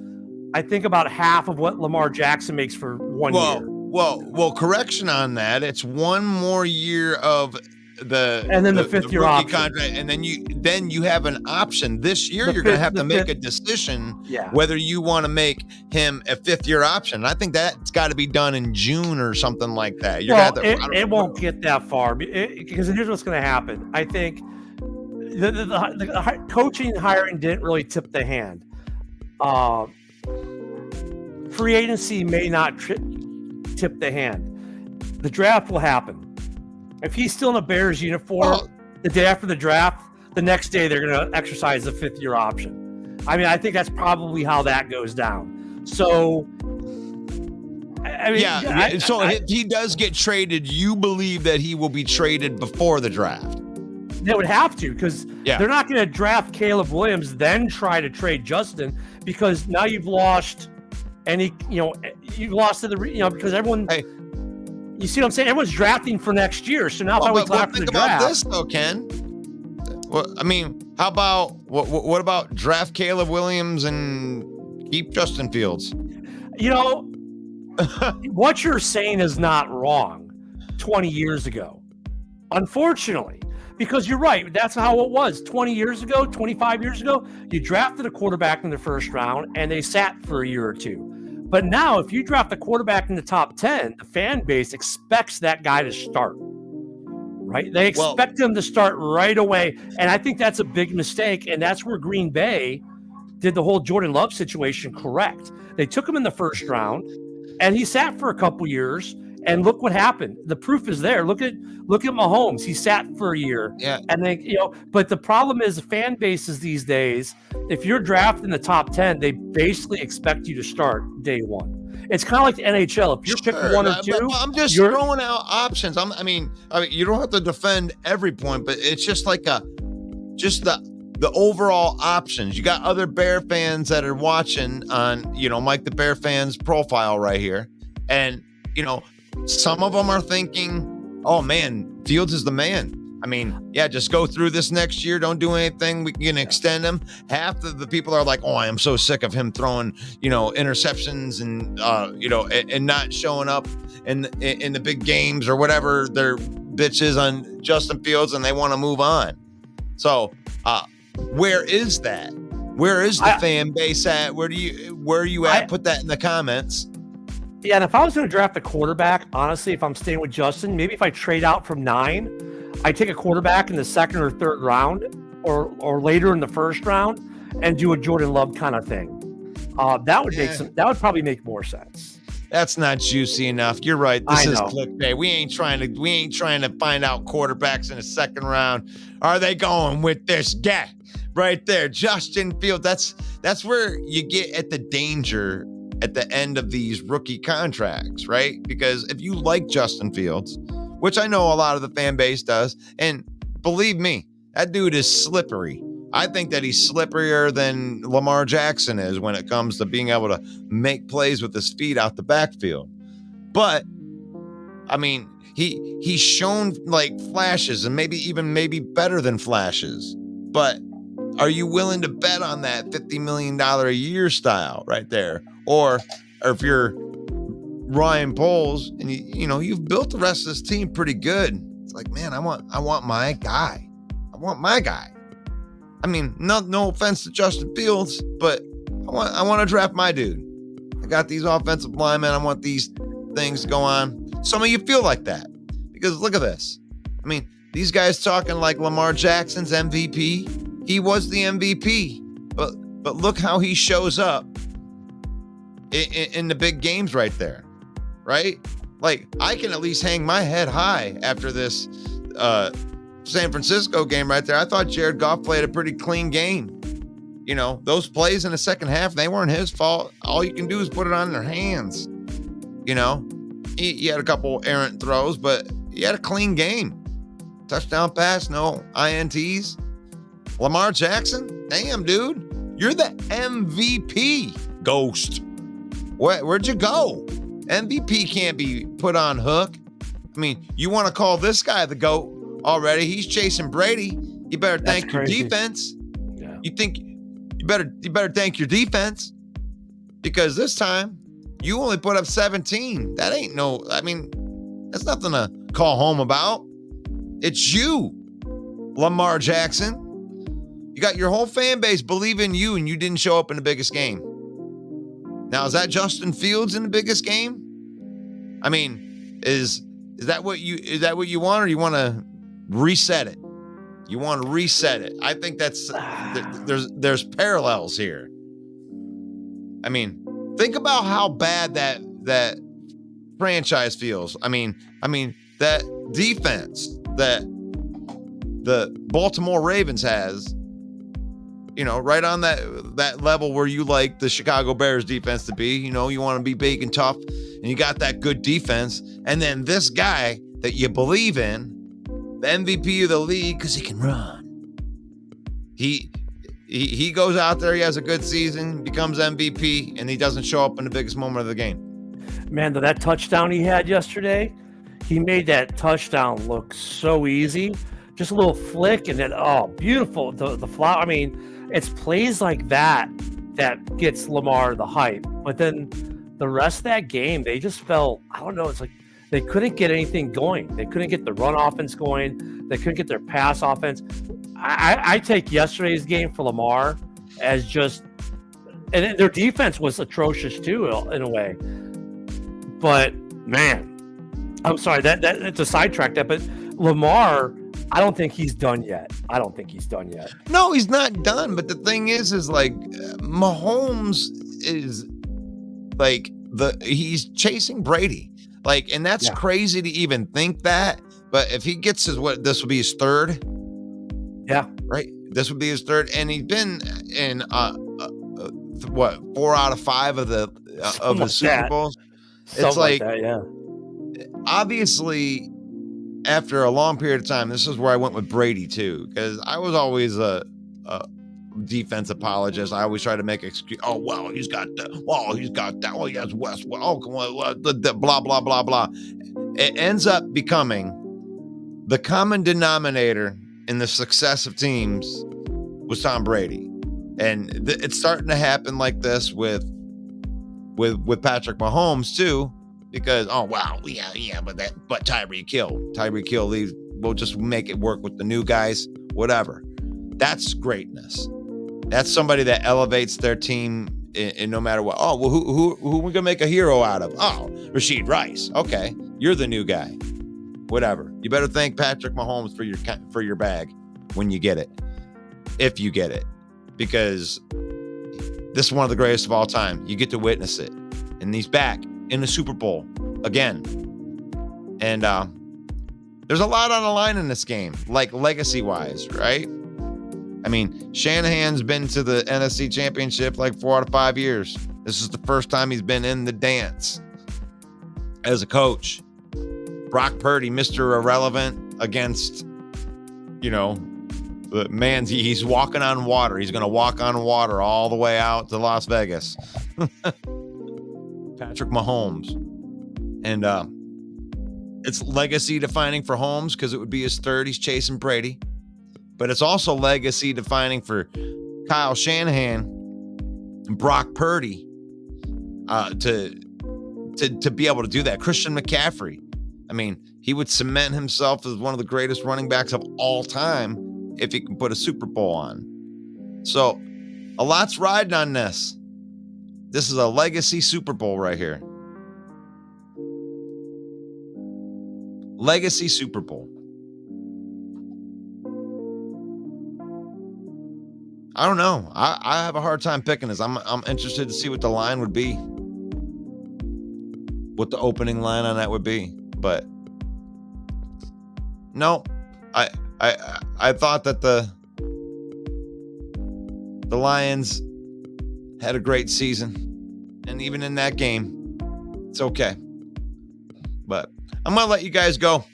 I think about half of what Lamar Jackson makes for 1 year. Well, correction on that. It's 1 more year of and then the 5th year rookie option contract, and then you have an option. This year you're going to have to make a decision whether you want to make him a 5th year option. And I think that's got to be done in June or something like that. It won't get that far because here's what's going to happen. I think the coaching and hiring didn't really tip the hand. Free agency may not tip the hand. The draft will happen. If he's still in a Bears uniform the day after the draft, the next day they're going to exercise the 5th year option. I mean, I think that's probably how that goes down. So, if he does get traded, you believe that he will be traded before the draft? They would have to, because they're not going to draft Caleb Williams, then try to trade Justin, because now you've lost you've lost to because everyone. Hey. You see what I'm saying? Everyone's drafting for next year. So now if I wait till after the draft. About this though, Ken. Well, I mean, how about what about draft Caleb Williams and keep Justin Fields? What you're saying is not wrong 20 years ago. Unfortunately, because you're right. That's how it was 20 years ago, 25 years ago. You drafted a quarterback in the 1st round and they sat for a year or 2. But now, if you draft a quarterback in the top 10, the fan base expects that guy to start, right? They expect him to start right away. And I think that's a big mistake. And that's where Green Bay did the whole Jordan Love situation correct. They took him in the 1st round and he sat for a couple years. And look what happened. The proof is there. Look at Mahomes. He sat for a year. Yeah. And then, but the problem is fan bases these days, if you're drafted in the top 10, they basically expect you to start day 1. It's kind of like the NHL. If you're picked 1 or 2, I'm just throwing out options. I mean, you don't have to defend every point, but it's just like just the overall options. You got other Bear fans that are watching on, Mike the Bear Fans profile right here. And, some of them are thinking, oh man, Fields is the man. I mean, yeah, just go through this next year. Don't do anything. We can extend him. Half of the people are like, oh, I am so sick of him throwing, interceptions and, and not showing up in the big games or whatever their bitch is on Justin Fields, and they want to move on. So where is that? Where is the fan base at? Where are you at? Put that in the comments. Yeah, and if I was going to draft a quarterback, honestly, if I'm staying with Justin, maybe if I trade out from 9, I take a quarterback in the second or third round or later in the first round and do a Jordan Love kind of thing. That would probably make more sense. That's not juicy enough. You're right. This is clickbait. We ain't trying to find out quarterbacks in the second round. Are they going with this guy right there, Justin Fields? That's where you get at the danger at the end of these rookie contracts, right? Because if you like Justin Fields, which I know a lot of the fan base does, and believe me, that dude is slippery. I think that he's slipperier than Lamar Jackson is when it comes to being able to make plays with his feet out the backfield. But I mean, he's shown like flashes and maybe better than flashes. But are you willing to bet on that $50 million a year style right there? Or if you're Ryan Poles and you've built the rest of this team pretty good, it's like, man, I want my guy. I want my guy. I mean, no offense to Justin Fields, but I want to draft my dude. I got these offensive linemen. I want these things to go on. Some of you feel like that because look at this. I mean, these guys talking like Lamar Jackson's MVP. He was the MVP, but look how he shows up in the big games right there, right? Like, I can at least hang my head high after this San Francisco game right there. I thought Jared Goff played a pretty clean game. Those plays in the second half, they weren't his fault. All you can do is put it on their hands. He had a couple errant throws, but he had a clean game. Touchdown pass, no INTs. Lamar Jackson, damn, dude, you're the MVP, ghost. Where'd you go? MVP can't be put on hook. I mean, you want to call this guy the GOAT already? He's chasing Brady. You better thank your defense. Yeah. You better thank your defense because this time you only put up 17. That ain't that's nothing to call home about. It's you, Lamar Jackson. You got your whole fan base believing you, and you didn't show up in the biggest game. Now, is that Justin Fields in the biggest game? I mean, is that what you want, or you want to reset it? You want to reset it. I think there's parallels here. I mean, think about how bad that franchise feels. I mean that defense that the Baltimore Ravens has, right on that level where you like the Chicago Bears defense to be. You want to be big and tough, and you got that good defense. And then this guy that you believe in, the MVP of the league, because he can run. He goes out there, he has a good season, becomes MVP, and he doesn't show up in the biggest moment of the game. Man, that touchdown he had yesterday, he made that touchdown look so easy. Just a little flick, and then, beautiful. The flower. I mean, it's plays like that gets Lamar the hype. But then the rest of that game, they just felt, I don't know, it's like they couldn't get anything going. They couldn't get the run offense going. They couldn't get their pass offense. I take yesterday's game for Lamar as just, and their defense was atrocious too, in a way. But man, I'm sorry, that it's a sidetrack that, but Lamar, I don't think he's done yet. No, he's not done. But the thing is like Mahomes is like he's chasing Brady. Like, and that's crazy to even think that. But if he gets this will be his third. Yeah. Right. This would be his third. And he's been in 4 out of 5 of the Super Bowls. It's like that, yeah. Obviously after a long period of time, this is where I went with Brady too, because I was always a defense apologist. I always try to make excuse. Oh, well, he's got that. Oh, he's got that. Oh, he has West. Oh, come on, blah, blah, blah, blah. It ends up becoming the common denominator in the success of teams was Tom Brady. And it's starting to happen like this with Patrick Mahomes too, because, oh, wow, yeah, but Tyreek Hill leaves. We'll just make it work with the new guys, whatever. That's greatness. That's somebody that elevates their team in no matter what. Oh, well, who are we gonna make a hero out of? Oh, Rashid Rice. Okay, you're the new guy. Whatever. You better thank Patrick Mahomes for your bag when you get it, if you get it, because this is one of the greatest of all time. You get to witness it, and he's back in the Super Bowl again. And there's a lot on the line in this game, like legacy-wise, right? I mean, Shanahan's been to the NFC Championship like 4 out of 5 years. This is the first time he's been in the dance as a coach. Brock Purdy, Mr. Irrelevant against, the man, he's walking on water. He's going to walk on water all the way out to Las Vegas. Patrick Mahomes. And it's legacy defining for Holmes because it would be his third. He's chasing Brady. But it's also legacy defining for Kyle Shanahan and Brock Purdy to be able to do that. Christian McCaffrey. I mean, he would cement himself as one of the greatest running backs of all time if he can put a Super Bowl on. So a lot's riding on this. This is a legacy Super Bowl right here. Legacy Super Bowl. I don't know. I have a hard time picking this. I'm interested to see what the line would be. What the opening line on that would be. But no, I thought that the Lions had a great season. And even in that game, it's okay. But I'm gonna let you guys go.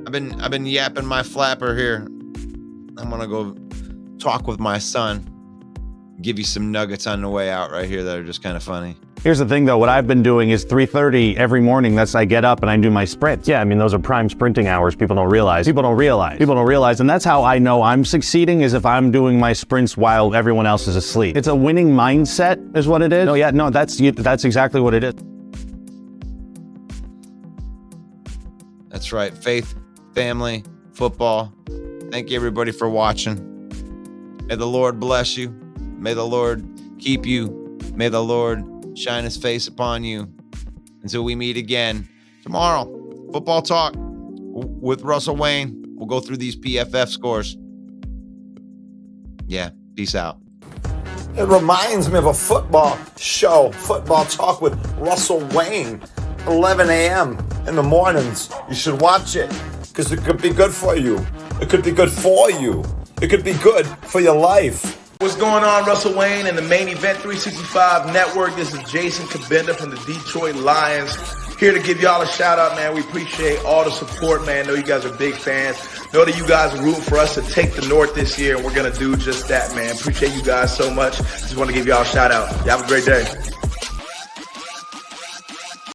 I've been yapping my flapper here. I'm gonna go talk with my son, give you some nuggets on the way out right here that are just kind of funny. Here's the thing though, what I've been doing is 3:30 every morning. I get up and I do my sprints. Yeah, I mean, those are prime sprinting hours. People don't realize. And that's how I know I'm succeeding, is if I'm doing my sprints while everyone else is asleep. It's a winning mindset is what it is. That's exactly what it is. That's right. Faith, family, football. Thank you everybody for watching. May the Lord bless you. May the Lord keep you. May the Lord shine his face upon you. Until we meet again tomorrow. Football Talk with Russell Wayne. We'll go through these PFF scores. Yeah, peace out. It reminds me of a football show, Football Talk with Russell Wayne, 11 a.m. in the mornings. You should watch it because it could be good for you. It could be good for you. It could be good for your life. What's going on, Russell Wayne and the Main Event 365 Network? This is Jason Kabinda from the Detroit Lions. Here to give y'all a shout out, man. We appreciate all the support, man. Know you guys are big fans. Know that you guys are rooting for us to take the North this year, and we're going to do just that, man. Appreciate you guys so much. Just want to give y'all a shout out. Y'all have a great day.